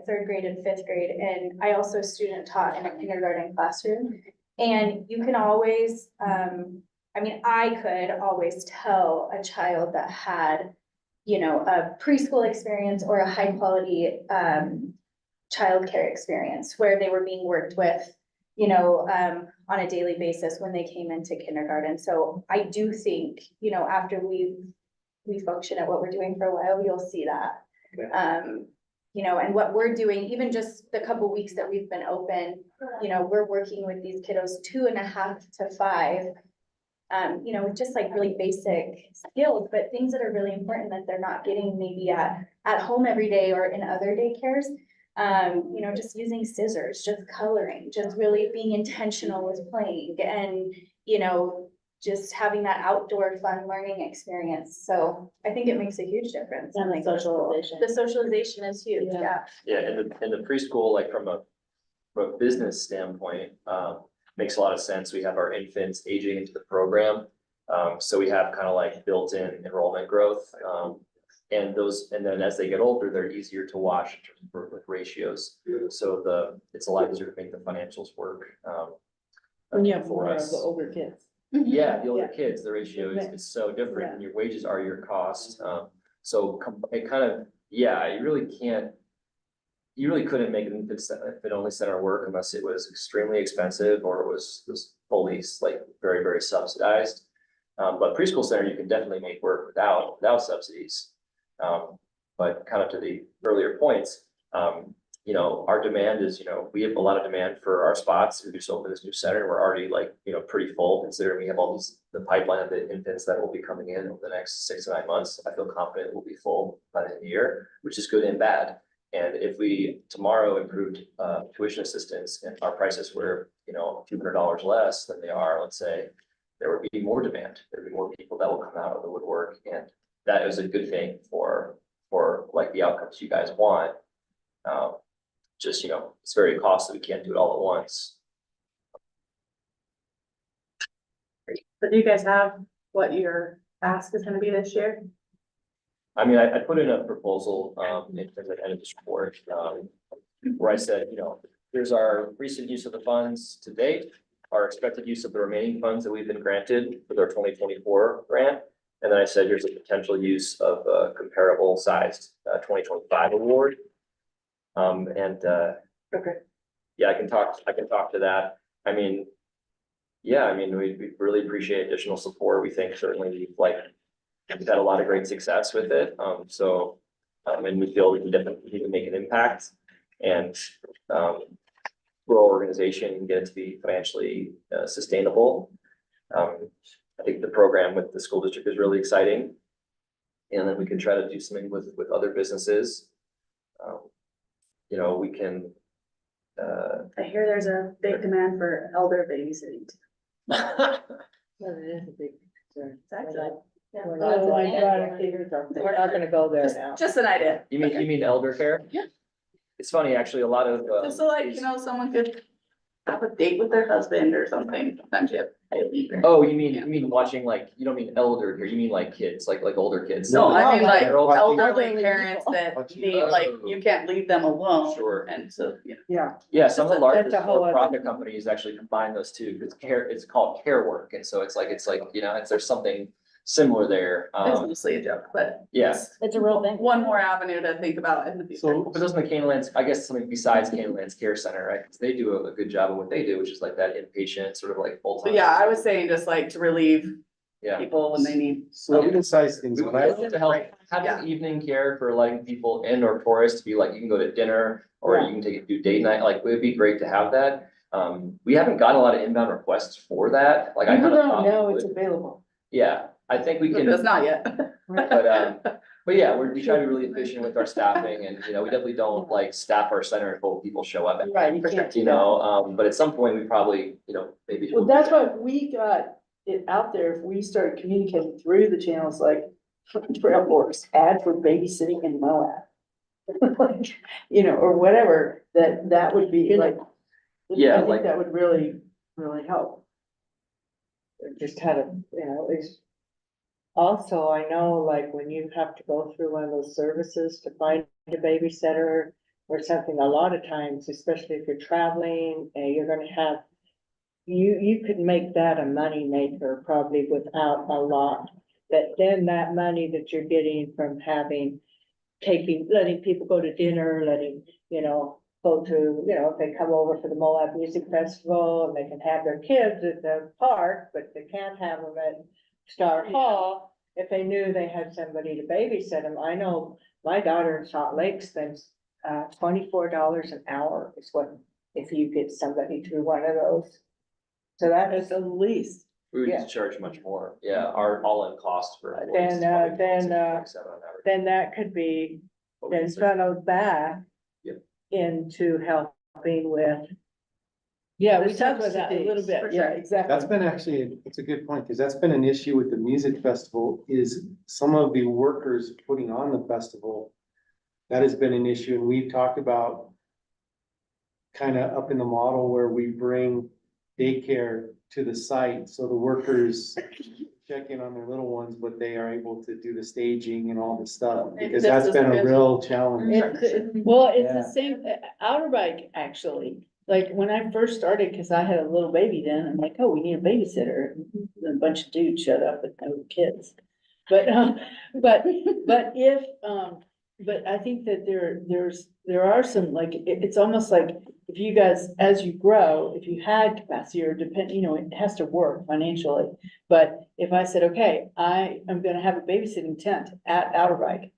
third grade and fifth grade, and I also student taught in a kindergarten classroom. And you can always, I could always tell a child that had, you know, a preschool experience or a high quality, childcare experience where they were being worked with, on a daily basis when they came into kindergarten. So I do think, after we function at what we're doing for a while, you'll see that. And what we're doing, even just the couple weeks that we've been open, we're working with these kiddos 2.5 to 5. With just like really basic skills, but things that are really important that they're not getting maybe at home every day or in other daycares. Just using scissors, just coloring, just really being intentional with playing and, just having that outdoor fun learning experience. So I think it makes a huge difference. And like socialization. The socialization is huge, yeah. Yeah, in the preschool, like from a business standpoint, makes a lot of sense. We have our infants aging into the program. So we have kind of like built-in enrollment growth. And then as they get older, they're easier to watch in terms of with ratios. So it's a lot easier to make the financials work. When you have for more of us. the older kids. Yeah, the older Yeah. kids, the ratio is so different, Yeah. and your wages are your cost. It kind of, you really couldn't make an infant only center work unless it was extremely expensive or it was fully like very, very subsidized. But preschool center, you can definitely make work without subsidies. But kind of to the earlier points, our demand is, we have a lot of demand for our spots. We just opened this new center. We're already like, pretty full considering we have the pipeline of the infants that will be coming in over the next 6 to 9 months. I feel confident we'll be full by the end of the year, which is good and bad. And if we tomorrow improved tuition assistance and our prices were, a few $100 less than they are, let's say, there would be more demand. There'd be more people that will come out of the woodwork, and that is a good thing for like the outcomes you guys want. It's very costly. We can't do it all at once. But do you guys have what your ask is gonna be this year? I mean, I put in a proposal, in terms of end of this report, where I said, here's our recent use of the funds to date, our expected use of the remaining funds that we've been granted with our 2024 grant. And then I said, here's a potential use of a comparable sized, 2025 award. Okay. Yeah, I can talk to that. I mean, we really appreciate additional support. We think certainly we've had a lot of great success with it. And we feel we can definitely make an impact and, grow our organization and get it to be financially sustainable. I think the program with the school district is really exciting. And then we can try to do something with other businesses. We can, I hear there's a big demand for elder babysitting. Well, it is a big concern. Oh my God. We're not gonna go there now. Just an idea. you mean elder care? Yeah. It's funny, actually, a lot of, Just so someone could have a date with their husband or something. Sometimes you have to leave. oh, you mean watching you don't mean elder care, you mean like kids, like older kids. No, I mean like They're all watching- elderly parents that need, you can't leave them alone. Sure. And so, Yeah, some of the largest That's a whole other- for-profit companies actually combine those two, because it's called care work, and so it's there's something similar there. it's mostly a joke, but. Yeah. It's a real thing. One more avenue to think about in the future. So, But doesn't the Canaanlands, I guess something besides Canaanlands Care Center, right? 'Cause they do a good job of what they do, which is like that inpatient sort of like So full-time. yeah, I was saying just like to relieve Yeah. people when they need. so we can size things. We would love to help having evening care for letting people in or tourists to be like, you can go to dinner or you can do date night, like, it would be great to have that. We haven't gotten a lot of inbound requests for that, like I People kind of don't thought we know it's would. available. Yeah, I think we can. It's not yet. But yeah, we try to be really efficient with our staffing and, we definitely don't like staff our center and hope people show up. Right, you can't do that. But at some point we probably, maybe. Well, that's why we got it out there. If we started communicating through the channels like Trailforks, ad for babysitting in Moab. Like, or whatever, that would be like. Yeah, I think like- that would really, really help. Just had it's. Also, I know like when you have to go through one of those services to find a babysitter or something, a lot of times, especially if you're traveling and you're gonna have. You could make that a money maker probably without a lot, but then that money that you're getting from letting people go to dinner, letting, go to, you know, if they come over for the Moab Music Festival and they can have their kids at the park, but they can't have them at Star Hall. If they knew they had somebody to babysit them, I know my daughter in Salt Lake spends, $24 an hour is what, if you get somebody through one of those. So that is That's the least. We would need Yeah. to charge much more. Yeah, our all-in cost for. employees Then, is probably then, 26, 27 on average. then that could be But we then can funneled back Yep. into helping with. Yeah, The we talked about that a little subsidies, bit. for Yeah, sure. exactly. That's been actually, it's a good point, because that's been an issue with the music festival, is some of the workers putting on the festival. That has been an issue, and we've talked about kind of up in the model where we bring daycare to the site, so the workers check in on their little ones, but they are able to do the staging and all the stuff, because that's been a real challenge. Well, it's Yeah. the same, Outer Bike, actually, like, when I first started, cause I had a little baby then, I'm like, oh, we need a babysitter. And a bunch of dudes showed up with no kids. But if, but I think that there are some, like, it's almost like, if you guys, as you grow, if you had capacity or depend, you know, it has to work financially. But if I said, okay, I am gonna have a babysitting tent at Outer Bike,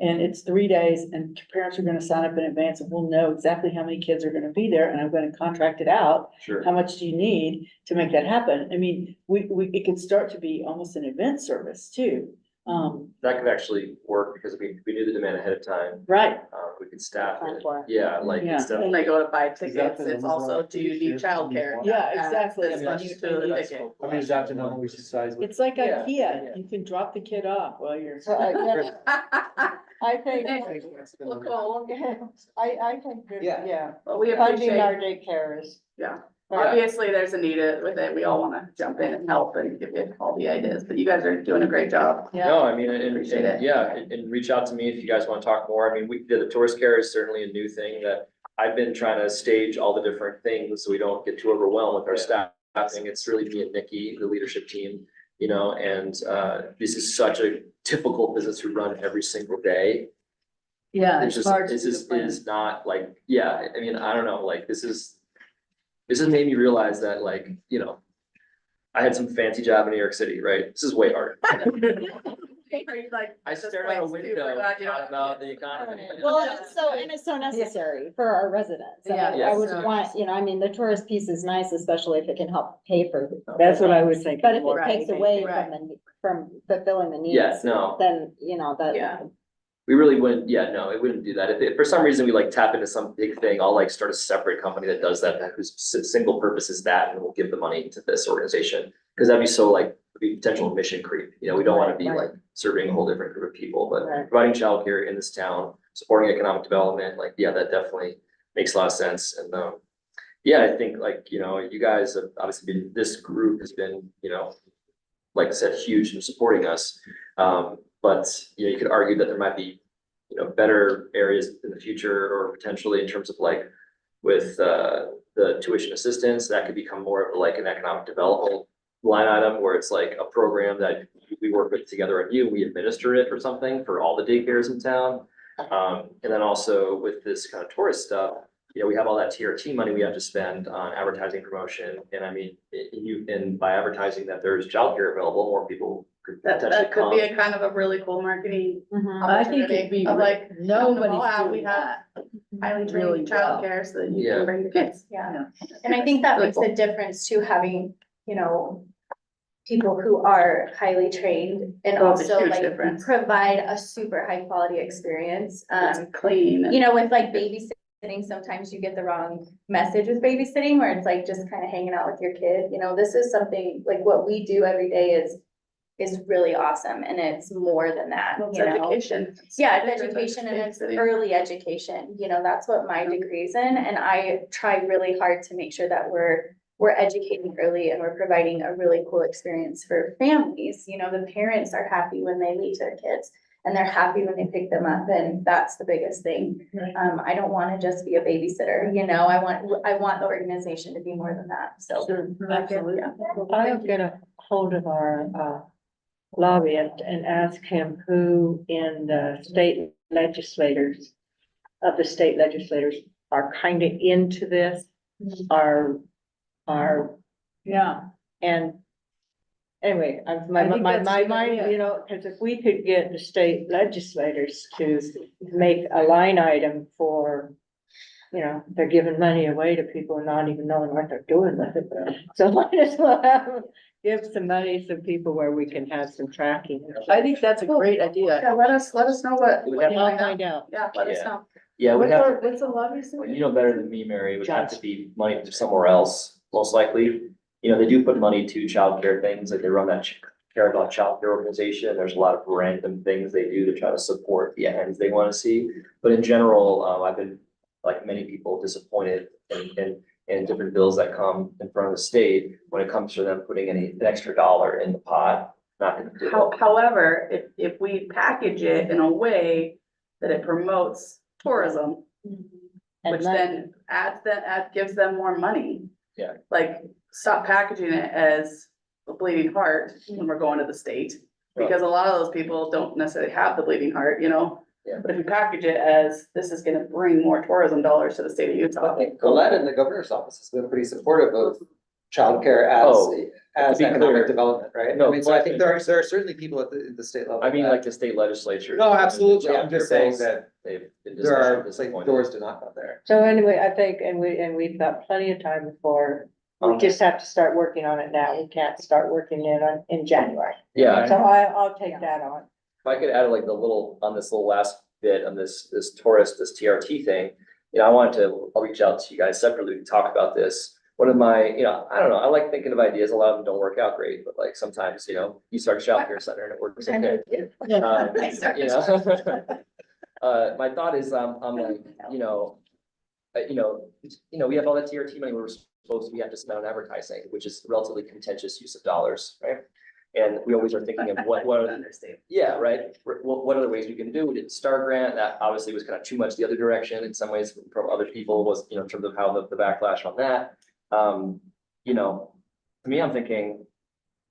and it's 3 days, and parents are gonna sign up in advance, and we'll know exactly how many kids are gonna be there, and I'm gonna contract it out. Sure. How much do you need to make that happen? I mean, it could start to be almost an event service too. That could actually work because we knew the demand ahead of time. Right, We could staff Plan it. for it. Yeah, like Yeah. it's When definitely. they go to buy Is that tickets, the it's number also, of do you need tickets? childcare? yeah, exactly. This And money you- to the ticket. I mean, is that the number we should size with? It's like Yeah, IKEA, yeah. you can drop the kid off while you're. So I think, That's the number. I think, yeah, Well, we funding appreciate, our daycare is. yeah, Yeah. obviously there's a need with it. We all wanna jump in and help and give you all the ideas, but you guys are doing a great job. No, I mean, and Appreciate it. yeah, and reach out to me if you guys want to talk more. I mean, the tourist care is certainly a new thing that I've been trying to stage all the different things so we don't get too overwhelmed with our staffing. It's really me and Nikki, the leadership team, you know, and this is such a typical business we run every single day. Yeah, It's just, this is not like, yeah, I mean, I don't know, like, this has made me realize that, like, you know, I had some fancy job in New York City, right? This is way harder. Are you like, I this stared out a place window, super glad you don't thought have about kids? the economy. Well, it's so necessary for our residents. Yeah. I Yes. would want, you know, I mean, the tourist piece is nice, especially if it can help pay for. That's what I was thinking. But if more. it takes away Right. from fulfilling the needs. Yeah, no. Then, you know, that. Yeah. We really wouldn't, yeah, no, it wouldn't do that. If for some reason we like tap into some big thing, I'll like start a separate company that does that, whose single purpose is that, and we'll give the money to this organization. Cause that'd be so like, it'd be potential mission creep, you know, we don't wanna be Right, like serving a whole different group of people, but Right. providing childcare in this town, supporting economic development, like, yeah, that definitely makes a lot of sense, and yeah, I think like, you know, you guys have obviously been, this group has been, you know, like I said, huge in supporting us. But, you know, you could argue that there might be, you know, better areas in the future or potentially in terms of like with the tuition assistance, that could become more of like an economic development line item where it's like a program that we work with together at you, we administer it or something for all the daycares in town. And then also with this kind of tourist stuff, you know, we have all that TRT money we have to spend on advertising promotion. And I mean, and by advertising that there's childcare available, more people could potentially That could come. be a kind of a really cool marketing I think it'd be, opportunity of like, nobody's wow, we doing have that. highly Really trained well. childcare so that you Yeah. can bring the kids. Yeah, and I think that Really makes a difference to having, you know, people who are highly trained and Oh, it's a also huge like difference. provide a super high quality experience. It's clean. You know, with like babysitting, sometimes you get the wrong message with babysitting where it's like just kind of hanging out with your kid. You know, this is something like what we do every day is really awesome, and it's more than that, It's you know? education. Yeah, Bigger it's than education and it's babysitting. early education, you know, that's what my degree's in, and I try really hard to make sure that we're educating early and we're providing a really cool experience for families, you know, the parents are happy when they leave their kids. And they're happy when they pick them up, and that's the biggest thing. Right. I don't wanna just be a babysitter, you know, I want the organization to be more than that, so. Sure, absolutely. I'll get a hold of our lobbyist and ask him who in the state legislators are kind of into this, are, Yeah, and anyway, my I think that's a good mind, idea. you know, because if we could get the state legislators to make a line item for, you know, they're giving money away to people not even knowing what they're doing with it. So might as well give some money to people where we can have some tracking. I think that's a great idea. Yeah, let us know what. We what have- you I'll find out. find out. Yeah, let us Yeah. know. Yeah, we have, What's the lobbyist? well, you know better than me, Mary, it would have to be money from somewhere else, most likely. You know, they do put money to childcare things, like they run that Caravan Childcare Organization. There's a lot of random things they do to try to support the ends they want to see. But in general, I've been, like many people, disappointed in different bills that come in front of the state when it comes to them putting an extra dollar in the pot. Not gonna do it. However, if we package it in a way that it promotes tourism, And which let- then gives them more money. Yeah. Like, stop packaging it as a bleeding heart when we're going to the state. Because a lot of those people don't necessarily have the bleeding heart, you know? Yeah. But if we package it as, this is gonna bring more tourism dollars to the state of Utah. Colette in the governor's office has been pretty supportive of childcare Oh, as be economic clear. development, right? No, I mean, so I think Colette- there are certainly people at the state level. I mean, that- like the state legislature. No, absolutely. I'm just saying Bills, that They've been there are like disappointed. doors to knock on there. So anyway, I think, and we've got plenty of time before, we just have to start working on it now. We can't start working it in January. Yeah, So I'll take that on. if I could add like on this little last bit on this tourist, this TRT thing, you know, I'll reach out to you guys separately to talk about this. One of my, you know, I don't know, I like thinking of ideas. A lot of them don't work out great, but like sometimes, you know, you start a childcare center and it works okay. You know, my thought is, I'm like, we have all that TRT money we have to spend on advertising, which is relatively contentious use of dollars, right? And we always are thinking of what yeah, right, what other ways we can do. We did Star Grant, that obviously was kind of too much the other direction in some ways from other people was, you know, in terms of how the backlash on that. You know, to me, I'm thinking,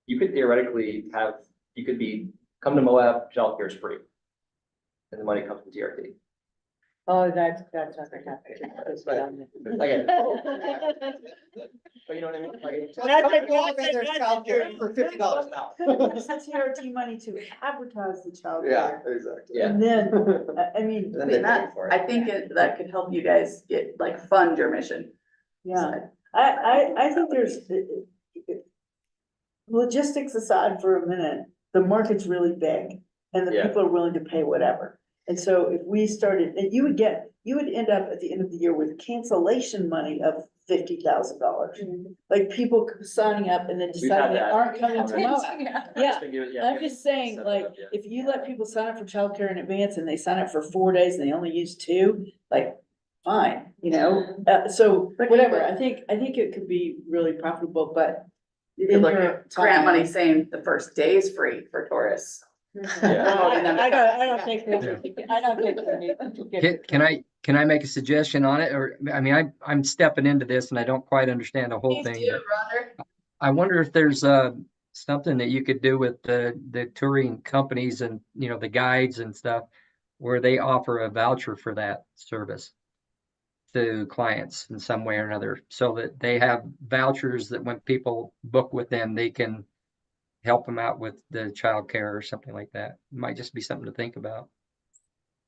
you could theoretically come to Moab, childcare is free. And the money comes from TRT. Oh, that's not gonna happen. But you know what I mean? Like, That's For $50 an hour. It's the TRT money to advertise the child Yeah, care. exactly. Yeah. And then, I mean, Then they pay for it. I think that could help you guys get, like, fund your mission. yeah, I think there's, logistics aside for a minute, the market's really big and the Yeah. people are willing to pay whatever. And so if we started, and you would end up at the end of the year with cancellation money of $50,000. Like people signing up and then We've had deciding they that. aren't coming to Moab. Yeah, Yeah. I'm just saying, like, if you let people sign up for childcare in advance and they sign up for 4 days and they only use 2, like, fine, you know? So whatever, I think it could be really profitable, but You could in look your at grant time- money saying the first day is free for tourists. I don't think we need to get. Can I make a suggestion on it? Or, I mean, I'm stepping into this and I don't quite understand the whole thing. But I wonder if there's something that you could do with the touring companies and, you know, the guides and stuff, where they offer a voucher for that service to clients in some way or another, so that they have vouchers that when people book with them, they can help them out with the childcare or something like that. It might just be something to think about.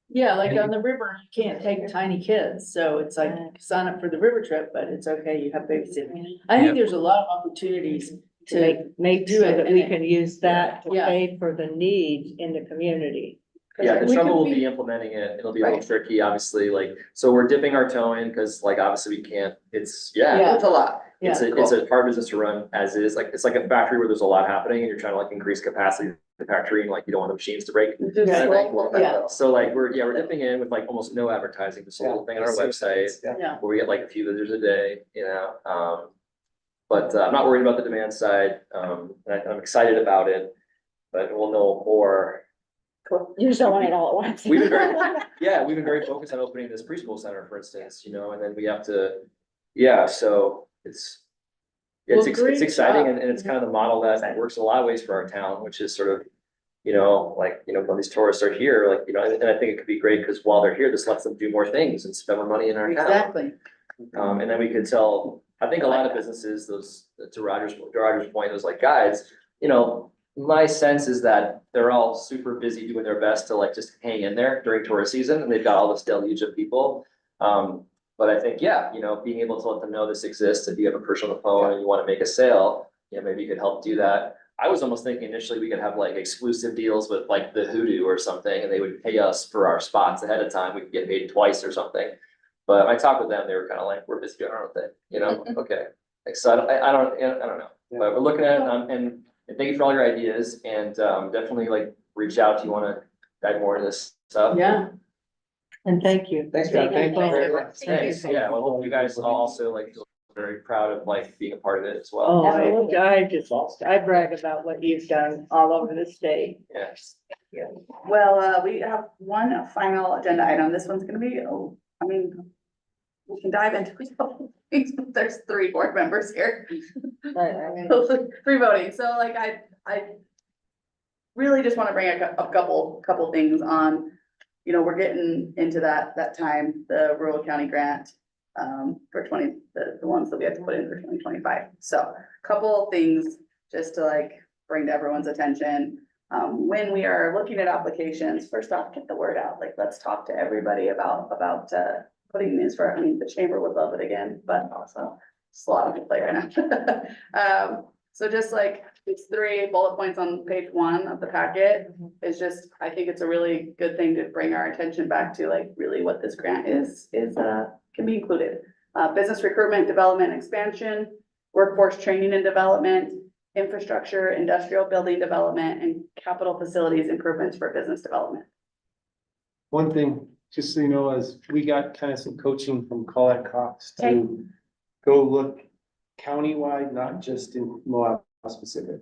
Yeah, like on the river, you can't take tiny kids, so it's like sign up for the river trip, but it's okay, you have babysitting. I think there's a lot of opportunities To make do so it that and we it- can use that to Yeah. pay for the needs in the community. Yeah, the We trouble could will be- be implementing it. It'll be a little tricky, obviously, like, so we're dipping our toe in, cause like, obviously we can't, it's Yeah. It's a lot. It's a hard business to run as is, like, it's like a factory where there's a lot happening and you're trying to like increase capacity of the factory and like, you don't want the machines to break. Yeah. So like, we're dipping in with like almost no advertising, just a little thing on our website, Yeah. where we get like a few visitors a day, you know, but I'm not worried about the demand side, and I'm excited about it, but we'll know more. You just don't want it all at once. We've been we've been very focused on opening this preschool center, for instance, you know, and then we have to, so it's Well, great it's exciting job. and it's kind of the model that works in a lot of ways for our town, which is sort of, when these tourists are here, and I think it could be great because while they're here, this lets them do more things and spend more money in our town. Exactly. And then we could tell, I think a lot of businesses, to Roger's point, it was like guides, my sense is that they're all super busy doing their best to just hang in there during tourist season and they've got all this deluge of people. But I think, being able to let them know this exists, if you have a person on the phone and you want to make a sale, maybe you could help do that. I was almost thinking initially we could have exclusive deals with the Hoodoo or something, and they would pay us for our spots ahead of time. We could get paid twice or something. But I talked with them, they were kind of like, we're busy doing our own thing, okay. So I don't know, but we're looking at it and thank you for all your ideas and definitely reach out if you want to dive more into this stuff. Yeah. And thank you. Thanks, Thank John. you. Thank you very much. Thanks, yeah, well, hope you guys all also feel very proud of being a part of it as well. Oh, I brag about what you've done all over the state. Yes. Well, we have one final agenda item. This one's gonna be, we can dive into a couple things, but there's 3 board members here. Three voting, so I really just wanna bring a couple things on. We're getting into that time, the rural county grant, for the ones that we have to put in for 2025. So couple things just to bring to everyone's attention. When we are looking at applications, first off, get the word out, let's talk to everybody about putting these the chamber would love it again, but also it's a lot of play right now. So just it's 3 bullet points on page 1 of the packet is just, I think it's a really good thing to bring our attention back to really what this grant is can be included. Business recruitment, development, expansion, workforce training and development, infrastructure, industrial building development, and capital facilities improvements for business development. One thing, just so you know, is we got kind of some coaching from Colette Cox to go look countywide, not just in Moab specific.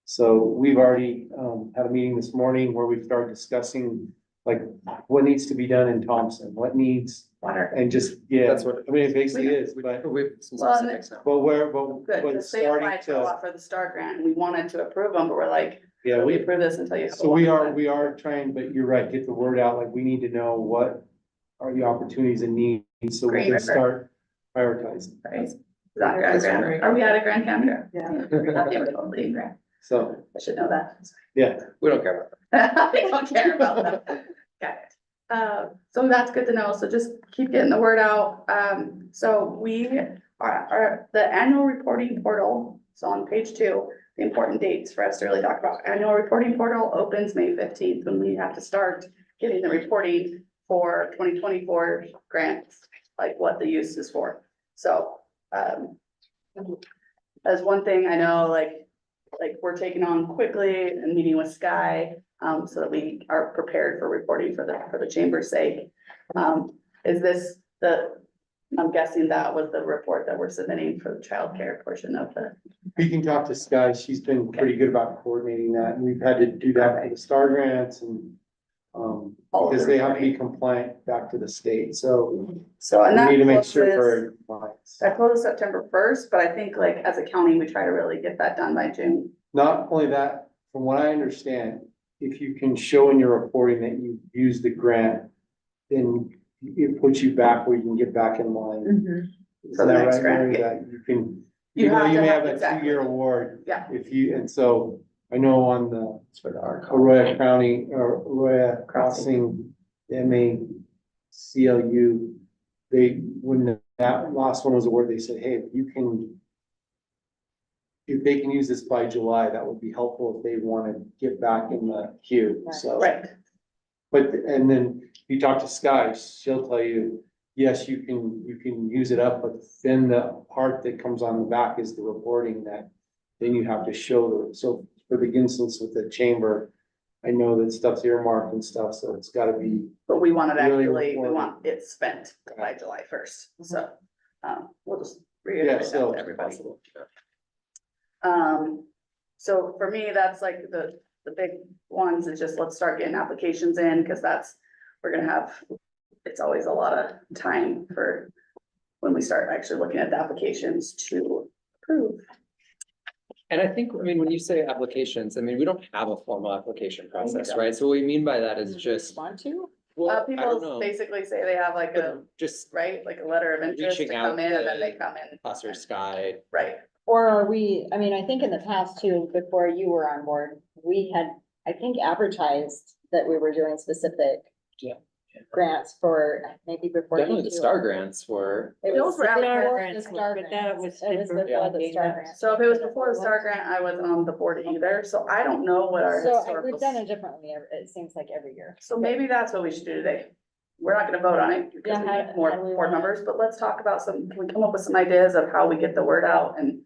So we've already had a meeting this morning where we started discussing what needs to be done in Thompson, what needs Water. and just, That's what I mean, it basically is, but we have some Well, specifics now. Good, but because they starting applied to a lot for the STAR grant, and we wanted to approve them, but we're like, yeah, we approve this until you. so we are trying, but you're right, get the word out, we need to know what are the opportunities and needs, so we Green can River. start prioritizing. Right. Is that a grant? Are we at a Grand County? Yeah. They were totally a grant. So, I should know that. yeah, We don't care about that. I don't care about that. Got it. So that's good to know. So just keep getting the word out. So we are the annual reporting portal. So on page 2, the important dates for us to really talk about. Annual reporting portal opens May 15th when we have to start getting the reporting for 2024 grants, what the use is for. So, as one thing I know, we're taking on quickly and meeting with Sky, so that we are prepared for reporting for the chamber's sake. Is this I'm guessing that was the report that we're submitting for the childcare portion of the. we can talk to Sky, she's been pretty good about coordinating that, and we've had to do that for the STAR grants and All of because the they have to be reporting. compliant back to the state, so And we that need to make sure closes- for compliance. that closes September 1st, but I think as a county, we try to really get that done by June. Not only that, from what I understand, if you can show in your reporting that you used the grant, then it puts you back where you can get back in line. Is For the that next right, grant, Mary? yeah. That you can, You even though have you to may have- have a exactly. 2-year award. Yeah. If you, and so I know on the Arroyo County, or Arroyo Crossing, MACLU, when that last one was awarded, they said, hey, if they can use this by July, that would be helpful if they want to get back in the queue, so. Right. But, and then you talk to Sky, she'll tell you, yes, you can use it up, but then the part that comes on the back is the reporting that then you have to show, so for the instance with the chamber, I know that stuff's earmarked and stuff, so it's gotta be, But we want it Really actually, we reporting. want it spent by July 1st, so, we'll just yeah, reiterate that so. to everybody. So for me, that's the big ones is just let's start getting applications in, because we're gonna have, it's always a lot of time for when we start actually looking at the applications to approve. And I think, I mean, when you say applications, I mean, we don't have a formal application process, right? So what we mean by that is just, Want to? well, I don't People know. basically say they have like a, Just right, like a letter of interest to Reaching out come in and then to they come in. Placer Sky. Right. Or are we, I mean, I think in the past too, before you were on board, we had, I think, advertised that we were doing specific Yeah. grants for, maybe before. Definitely you the two. STAR grants were, It Those was were before advertised, the STAR but that grants. was It was different. before the Yeah. STAR grant. So if it was before the STAR grant, I wasn't on the board either, so I don't know what our So historical. we've done it differently, it seems like every year. So maybe that's what we should do today. We're not gonna vote on it because Yeah, we how- need more how do we board wanna- members, but let's talk about some, can we come up with some ideas of how we get the word out and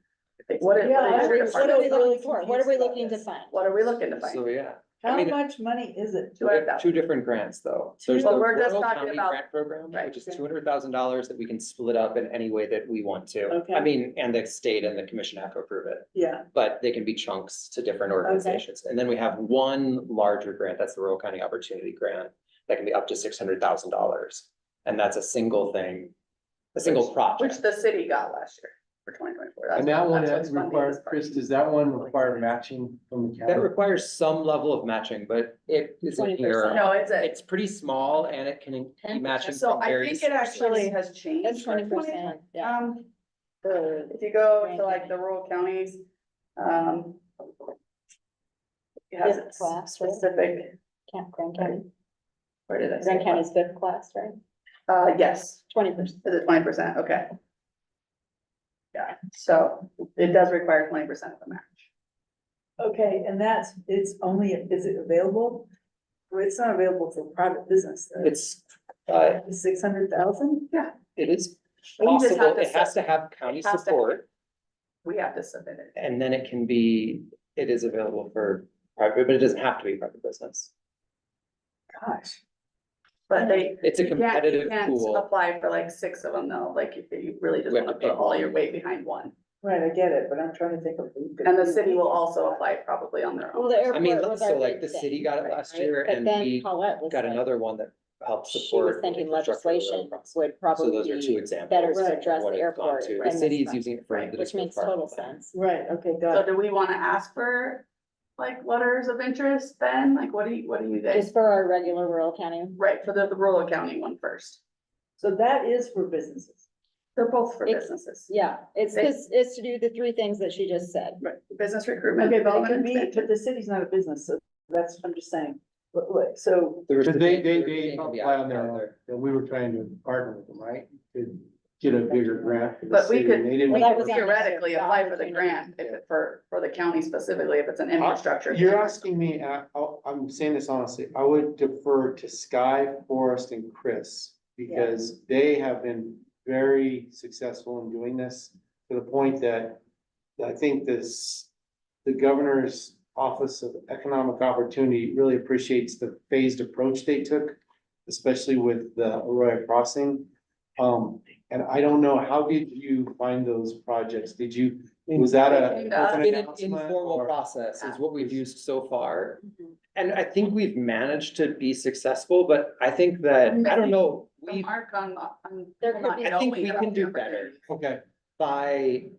what is, Yeah, what is your What are we department? looking for? What are we looking to find? What are we looking to so find? yeah. How mean, much money is it? Two hundred thousand. Two different grants, though. Two- There's the But we're just Rural talking County about- Grant Program, Right. which is $200,000 that we can split up in any way that we want to. Okay. I mean, and the state and the commission have to approve it, Yeah, but they can be chunks to different organizations. And then we have one larger grant, that's the Rural County Opportunity Grant, that can be up to $600,000. And that's a single thing, a single Which project. the city got last year for 2024. And that one That's that what's funding requires, this part. Chris, does that one require matching from the That county? requires some level of matching, but it isn't 20%. here. No, it's a, It's pretty small and it can be matching. so from I various think it actually sources. has changed. That's 20%, yeah. If you go to like the rural counties, it has Fifth its class, right? specific, Camp Grand County. where did I say? Grand it? County's fifth class, right? Yes, 20%. is it 20%? Okay. Yeah, so it does require 20% of the match. okay, and that's, it's only, is it available? Well, it's not available for private business. It's, 600,000? it is We just have possible, to it has sub- to have county it has to- support, We have to submit it. and then it can be, it is available for private, but it doesn't have to be private business. Gosh. But they, It's a you can't competitive pool. apply for like 6 of them though, like if you really just We have want to to put pick all one. your weight behind one. Right, I get it, but I'm trying to think of. And the city will also apply probably on their Well, own. the I mean, airport was so our like the big thing, city got it last right? year But and then we Paulette was got like, another one that helped she was support. thinking infrastructure of the legislation process. would So probably those are two be examples. better to Right. of address what the it's gone airport. to. The than city is this using it for. Right, one, Which municipal makes total department. sense. Right, okay, So got it. do we want to ask for like letters of interest then? Like what do you guys, Just for our regular rural county. right, for the rural county one first? So that is for businesses. They're both for It's- businesses. Yeah, it's They- this, it's to do the three things that she just said. Right, business recruitment, Okay, but it development, could be, extension. but the city's not a business, so that's, I'm just saying. But, so, The Cause they recipient can be apply on out their own, there. and we were trying to partner with them, right? To get a bigger grant. for the But we city, could, and they we didn't Well, that could was on theoretically the apply for the opportunity. grant if it for the county specifically, if it's an infrastructure. You're thing. asking me, I'm saying this honestly, I would defer to Sky, Forest and Chris. Because they have been very successful in doing this to the point that I think the governor's Office of Economic Opportunity really appreciates the phased approach they took, especially with the Arroyo Crossing. And I don't know, how did you find those projects? Was that They a? came to us. open It's been an announcement informal or- process is what we've used so far. Mhm. And I think we've managed to be successful, but I think that, I don't know, The we, mark on, There hold could on, be- I think don't we have can do the better Okay. by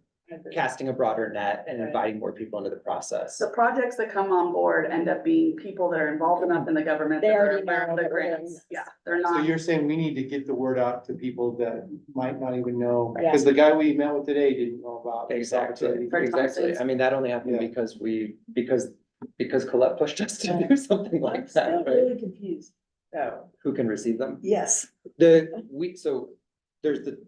casting a broader net and inviting more people into the process. The projects that come on board end up being people that are involved enough in the government. They that they're already aware of know the that we're doing grants. this. Yeah, they're So not. you're saying we need to get the word out to people that might not even know, Yeah. because the guy we met with today didn't know about this Exactly, opportunity. For exactly. Thompson's. I mean, that only happened Yeah. because Colette pushed us to do something like I'm still that, right? really confused. Oh, Who can receive them? yes, So there's the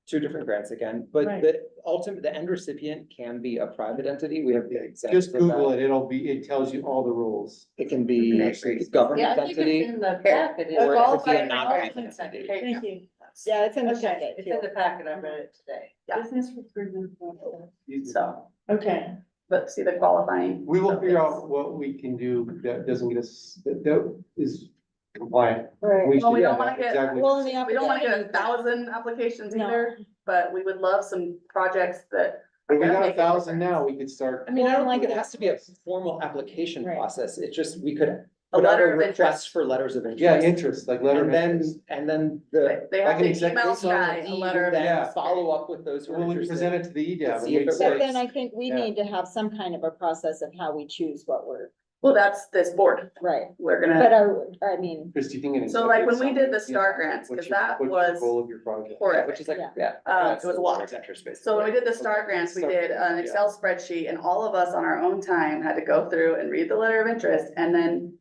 two different grants again, but Right. the end recipient can be a private entity. We have examples Just of Google that. it tells you all the rules. It can be a Yeah, government entity. the packet. Or it could be a Qualified- non-profit entity. thank you. Yeah, it's in the Okay, packet It's in too. the packet, I read it today. Yeah. Business recruitment. So, Okay, but see the qualifying. We will So figure it's- out what we can do that doesn't get us, that is compliant. Right. Well, we should- don't yeah, wanna get- exactly. Well, in the We don't wanna get opportunity, 1,000 applications No. either, but we would love some projects that. are But we gonna got make a 1,000 difference. now, we could start. I mean, I don't Well, think it like- has to be a formal application Right. process. It just, we could a Put out letter of request interest. For letters of interest. Yeah, interest, like letter of And then, interest. and then the. They Like have an to executive email session. Sky a letter of Then Yeah. follow up with those who are Well, we interested. present it to the EDAB. See if it But works. then I think we Yeah. need to have some kind of a process of how we choose what we're, Well, that's this board. right, We're but gonna, I mean, Chris, do you think an So, like, when we executive did the summary, STAR you know, grants, what's 'cause your- that what's the was Goal of your project. horrific. Which is like, Yeah. yeah. It was a lot. So when we did the STAR grants, we did an Excel spreadsheet and all of us on our own time had to go through and read the letter of interest and then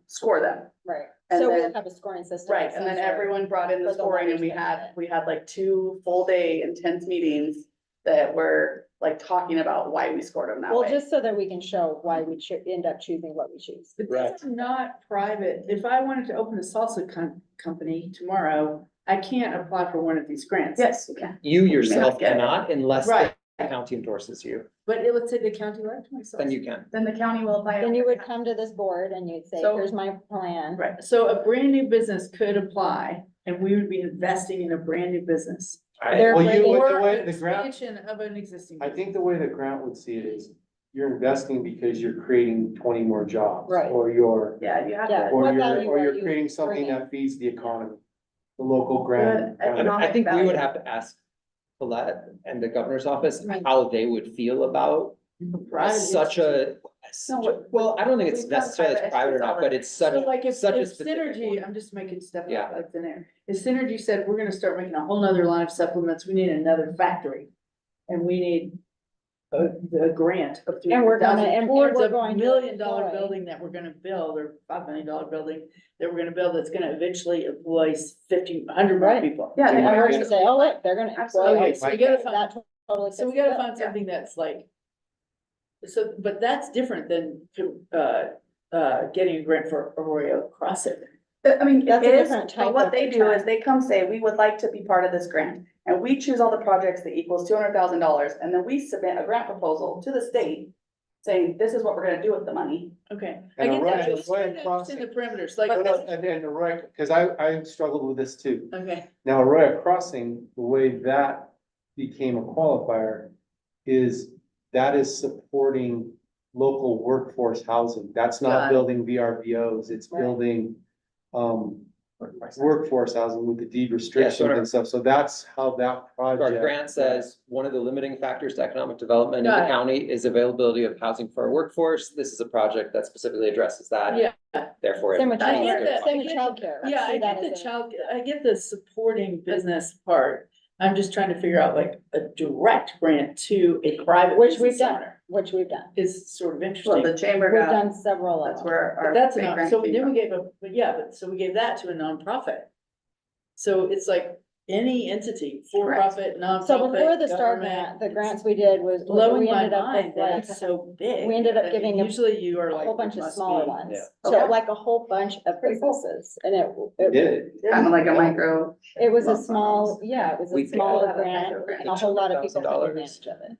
score them. right, And so then- we'll have a scoring system. Right, of and then some sort. everyone brought in the for the scoring and letters we had like 2 full day intense meetings that were like talking about why we scored them that Well, way. just so that we can show why we end up choosing what we choose. But Right. these are not private. If I wanted to open a salsa company tomorrow, I can't apply for one of these grants. Yes, you can. You yourself get it. cannot unless Right. the county endorses you, But it would say the county left myself. then you can. Then the county will apply. Then you would come to this board and you'd say, So- here's my plan. Right. So a brand new business could apply and we would be investing in a brand new business. They're Well, you, bringing- the Or way the grant, expansion of an existing. I think the way the grant would see it is you're investing because you're creating 20 more jobs. Right. Or you're, Yeah, you have Yeah. to. or What you're, value or are you're you creating something bringing? that feeds the economy. The local grant. Good And I economic think we would value. have to ask Colette and the governor's office Right. how they would feel about Private such a, well, I don't think it's We've done necessarily it's private private or entities not, all but the- it's such, So like if such a specific Synergy, one. I'm just making stuff Yeah. up like thin air. If Synergy said, we're gonna start making a whole nother line of supplements, we need another factory. And we need a grant of And we're gonna- 300,000 and towards we're a going to $1 million employ- building that we're gonna build, or $5 million building that we're gonna build, that's gonna eventually employ 100 more Right. people. Yeah, And they we're might gonna say, oh, look, they're gonna employ. Absolutely. Okay, so we gotta find, That totally so we fits the gotta bill. find something that's like, so, but that's different than, getting a grant for Arroyo Crossing. I mean, it That's a is, different but type what of they a do track. is they come say, we would like to be part of this grant. And we choose all the projects that equals $200,000, and then we submit a grant proposal to the state saying, this is what we're gonna do with the money. Okay. And I get Arroyo- that, I just Arroyo understand Crossing- the parameters, like, No, no, and Arroyo, because I struggled with this too. okay, Now, Arroyo Crossing, the way that became a qualifier is that is supporting local workforce housing. That's Got not it. building VRBOs, it's Right. building workforce housing with the deed restrictions sort of. and stuff. So that's how that Our project. grant says, one of the limiting factors to economic development in Got the it. county is availability of housing for our workforce. This is a project that specifically addresses that. yeah, Therefore. Same with I get childcare, that, same I with get childcare. yeah, I see that get the as a- child, I get the supporting business part. I'm just trying to figure out like a direct grant to a private Which we've business done, owner which we've done. is sort of Well, interesting. the chamber We've got, done several of that's them. where our. But that's big enough, grant so came then we from. gave but yeah, but so we gave that to a nonprofit. So it's like any entity, for-profit, nonprofit. So before the STAR government, grant, the it's grants we did was, Blowing we my ended up mind with that like it's so big. we ended up I mean, giving a usually you are a like. whole bunch it of must smaller be- ones. yeah. So Okay. like a whole bunch of Pretty cool. businesses and it Kind of like a micro. it was a lump sum small, almost. yeah, it was We a did smaller have a grant micro grant. and a whole lot of people took $200,000. advantage of it.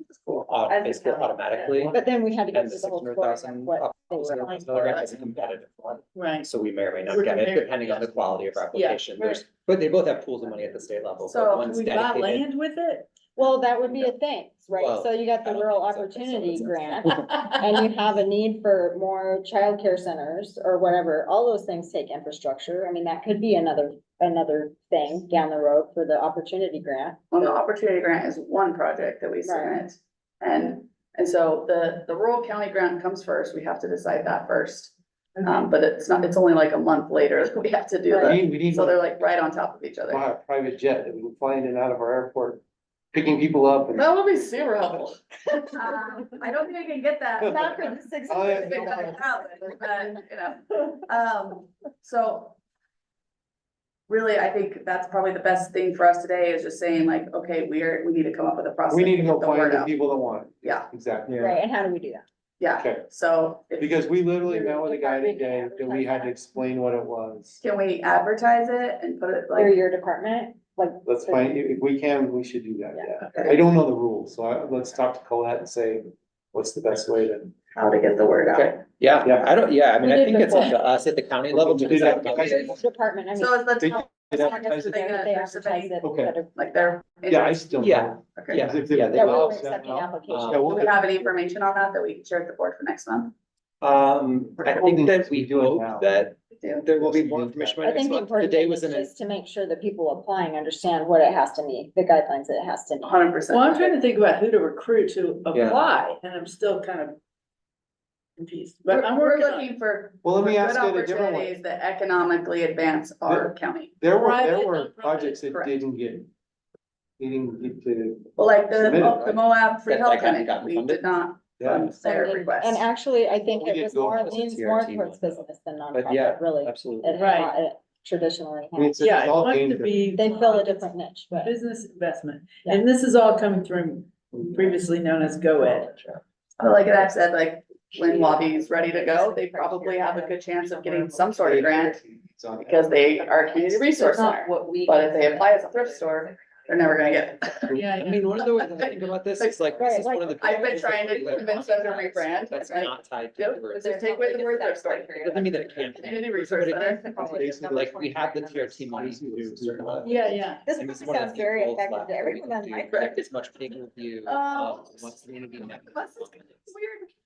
Basically automatically. But then we had to go And the through the whole scoring 600,000 of what they were. $600,000 grant is a competitive one. Right. So we may or may not We're get it, comparing- depending on the quality of our Yeah, application. There's, but they both have pools of money at the state level. So but one's We buy dedicated. land with it? Well, that would be a thing, right? Well, So you got the I don't rural think so. opportunity grant and you have a need for more childcare centers or whatever. All those things take infrastructure. I mean, that could be another thing down the road for the opportunity grant. Well, the opportunity grant is one project that we submit. And so the rural county grant comes first. We have to decide that first. But it's not, it's only like a month later that we have to do We that. need So they're to like right on top of each other. buy a private jet that we can fly in and out of our airport, picking people up and. That would be super helpful. I don't think I can get that. Not for the six. Oh, yeah. But, you know, so really, I think that's probably the best thing for us today is just saying like, okay, we need to come up with a process. We need to get go the find word the out. people that want it. Yeah. Exactly. Right, and how do we do that? Yeah, Okay. so Because we literally met with a guy today that we had to explain what it was. can we advertise it and put it Through like, your department, like. Let's find, if we can, we should do that, yeah. Okay. I don't know the rules, so let's talk to Colette and say, what's the best way to. how to get the word out? Okay, yeah, Yeah. I don't, yeah, I mean, We I did think it's up before. to us at the county level to We did decide. that. about Your it. department, I mean. So is the They town, did advertise it. They they're advertise submitting, it. Okay. better. like they're. Yeah, I still. know. Yeah. Okay. Yeah, If they- yeah, That we I'll were send accepting out. applications. Yeah, Do we'll we have any information on that we can share with the board for next month? I think that we doing hope now. that there will be more information by I next think the month. important Today thing was is an. just to make sure that people applying understand what it has to meet, the guidelines that it has to meet. 100%. Well, I'm trying to think about who to recruit to Yeah. apply, and I'm still kind of confused, but I'm We're working on it. looking for Well, let me good ask it a different way. opportunities that economically advance our county. There Private, were non-profit, projects that correct. didn't get to, Well, like the Submitted, the right? Moab Free That Health hadn't Clinic, gotten we funded? did not yeah. fund their And request. actually, I think We it did was go more, for the leans more TRT towards one. business than But yeah, nonprofit, really. absolutely. It Right. it traditionally I mean, has. it's Yeah, it all wants aimed to at- be. They fill a different niche, but Business investment, Yeah. and this is all coming through previously known as GoEd. But like I've said, like when Wabi's ready to go, they probably have a good chance of getting some sort of grant because they are a community resource center. But if they apply as a thrift store, they're never gonna get it. Yeah, I mean, one of the ways I think about this is like, this is one of the. I've been trying to convince them to rebrand. That's right? not tied to. Yep, tourism. just take away the word thrift store. It doesn't mean that it can't. Community resource But it center. basically, like, we have the TRT money to do certain amount of- Yeah, yeah. This And it's probably one of sounds the very goals effective left to that we everyone on can my. do As much big review of what's community. Weird.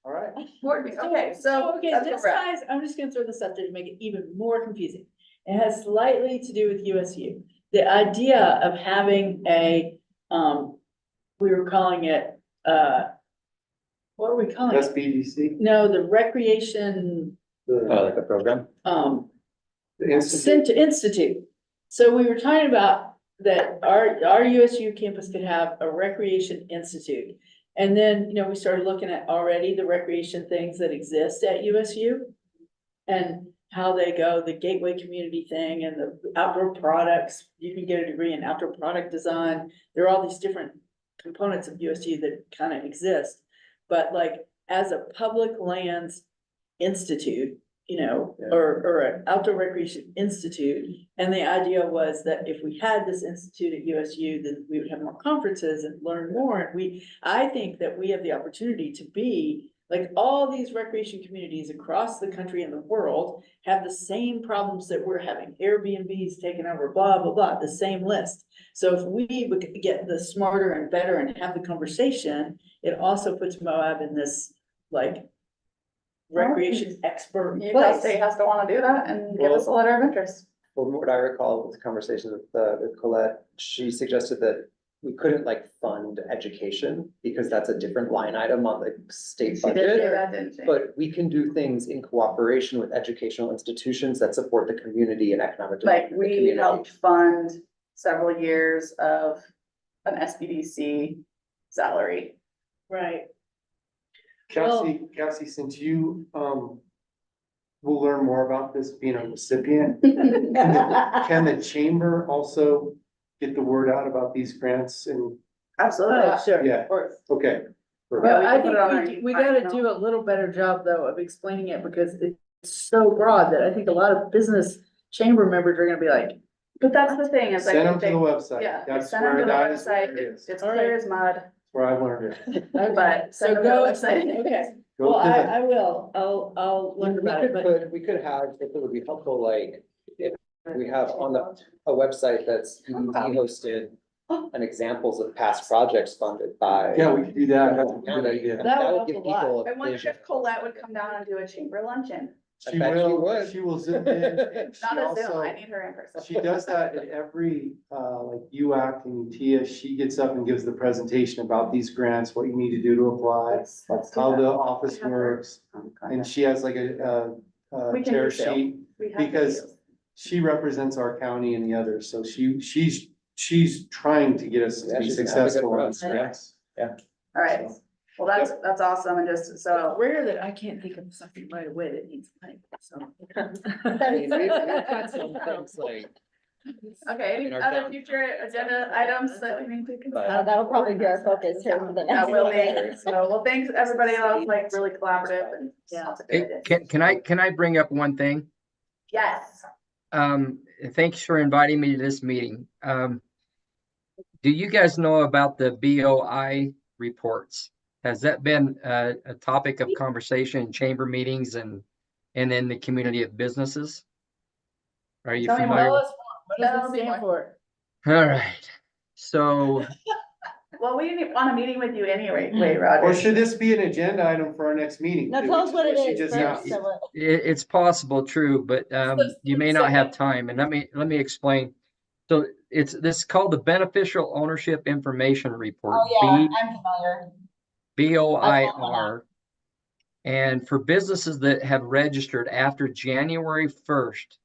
All right. Board meeting. Okay, so Okay, that's this where we're at. ties, I'm just gonna throw this out there to make it even more confusing. It has slightly to do with USU. The idea of having a, we were calling it, what are we calling it? SBDC, No, the recreation, Oh, like a program? the institute. Institute. So we were talking about that our USU campus could have a recreation institute. And then, we started looking at already the recreation things that exist at USU. And how they go, the gateway community thing and the outdoor products, you can get a degree in outdoor product design. There are all these different components of USU that kind of exist. But like, as a public lands institute, or an outdoor recreation institute. And the idea was that if we had this institute at USU, then we would have more conferences and learn more. And I think that we have the opportunity to be, like, all these recreation communities across the country and the world have the same problems that we're having. Airbnbs taking over, blah, blah, blah, the same list. So if we would get the smarter and better and have the conversation, it also puts Moab in this, like, recreation expert Utah place. State has to wanna do that and give us a letter of interest. From what I recall with the conversation with Colette, she suggested that we couldn't like fund education because that's a different line item on the state She did say budget. that, didn't she? But we can do things in cooperation with educational institutions that support the community and economic Like, development. of the we community. helped fund several years of an SBDC salary. Right. Cassie, since you, will learn more about this being a recipient, can the chamber also get the word out about these grants and, Absolutely. Sure. yeah, okay. But Yeah, we I can put it on think our- we gotta do a little better job though of explaining it because it's so broad that I think a lot of business chamber members are gonna be like, But that's the thing, is I Send them think to the they, website. yeah, That's send them where to the that is, where website, it is. it's All clear right. as mud, Where I learned it. but so send them to the go, website. okay. Go Well, to the- I will, I'll We learn about it, but we could have, if it would be helpful, like, if we have on a website that's EDT hosted and examples of past projects funded by. Yeah, we could do that. That's a good idea. That That would would give help a lot. people I a wonder vision. if Colette would come down and do a chamber luncheon, I bet she would. She will zip in. and she not a Zoom, also- I need her in person. She does that at every, like UAC and Tia, she gets up and gives the presentation about these grants, what you need to do to apply, Let's do how the that. office Have her works, on and contact. she has like We a can tear do so. sheet. We have because- videos. She represents our county and the others, so she's trying to get us to Yeah, be she's an advocate successful for on us, these grants. All right, well, that's awesome, and just it's so, rare that I can't think of something right away that needs money, so. I mean, we've got some things like, okay, any In our other down- future agenda items that we need to consider? but That'll probably be our focus here for the That next. will meeting. be, so, well, thanks, everybody, that was like really collaborative and Yeah. lots of Hey, good ideas. can I bring up one thing? Yes, Thanks for inviting me to this meeting. Do you guys know about the BOI reports? Has that been a topic of conversation in chamber meetings and in the community of businesses? Are you Tell me more. familiar? Tell us more, what Tell does me it stand more. for? All right. So Well, we didn't want a meeting with you anyway, Roger. Or should this be an agenda item for our next meeting? Now too, tell us which what it she is just first. asked? So what- It's possible, true, but you may not have time, and let me explain. So this is called the Beneficial Ownership Information Report. Oh, yeah, I'm familiar. BOIR. And for businesses that have registered after January 1st,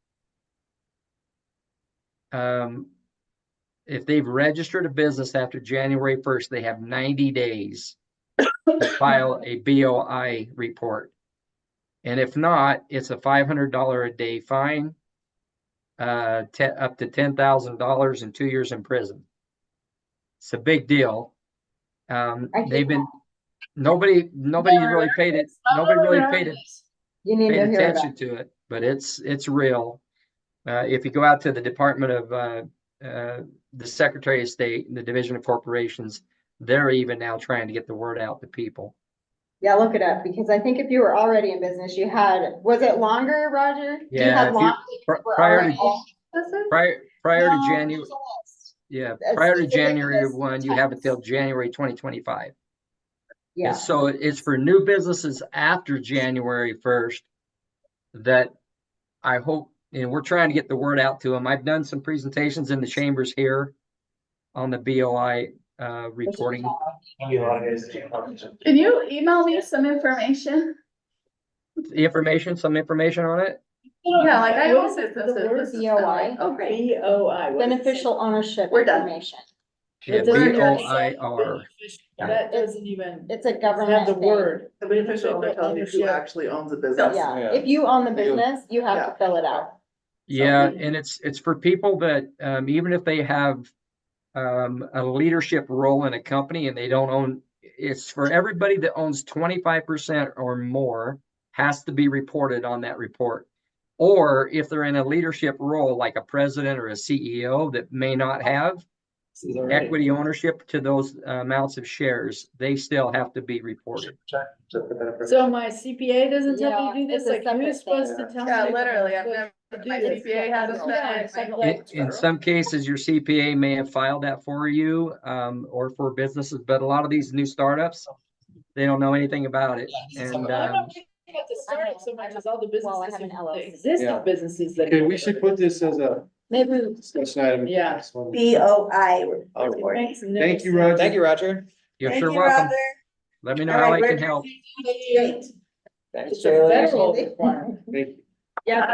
if they've registered a business after January 1st, they have 90 days to file a BOI report. And if not, it's a $500 a day fine, up to $10,000 and 2 years in prison. It's a big deal. They've been, nobody really paid it. Nobody really paid it. You need Paid to hear about attention to it, but it's real. If you go out to the Department of the Secretary of State and the Division of Corporations, they're even now trying to get the word out to people. Yeah, look it up, because I think if you were already in business, you had, was it longer, Roger? You Yeah, had if you- longer prior already to in business? prior to No, January, there's a list. yeah, That's prior to specific to January this 1, you have tax. until January 2025. Yeah. And so it's for new businesses after January 1st that I hope, and we're trying to get the word out to them. I've done some presentations in the chambers here on the BOI reporting. Can you email me some information? Some information on it. Yeah, like I What always is said, the word this is BOI? okay. BOI. what is it? Beneficial ownership We're done. information. Yeah, It doesn't even BOIR. That doesn't even It's a have government the thing. word. The beneficial owner tells you who Ownership. actually owns the business. Yeah, if you own the business, you have to fill it out. Yeah, and it's for people that even if they have a leadership role in a company and they don't own, it's for everybody that owns 25% or more has to be reported on that report. Or if they're in a leadership role like a president or a CEO that may not have equity ownership to those amounts of shares, they still have to be reported. So my CPA doesn't tell me to do Yeah, this, it's a like separate who's supposed to thing. tell me? Yeah, what literally, I'm I've supposed never, to my do? CPA hasn't Yeah, said. it's In some cases, your CPA may have filed that for you, or for businesses, but a lot of these new startups, they don't know anything about it. And I'm not thinking about the startup so much as all the Well, I businesses, have an the LLC. existing Yeah. businesses that. Okay, we should put this as a Maybe. discussion item. Yeah. BOI. All right. Makes no Thank you, sense. Roger. Thank you, Roger. you're Thank sure you, welcome. Roger. Let me know All how right, I can we're- help. Great. Thanks, It's a Shaylee. federal requirement. Thank you. Yeah.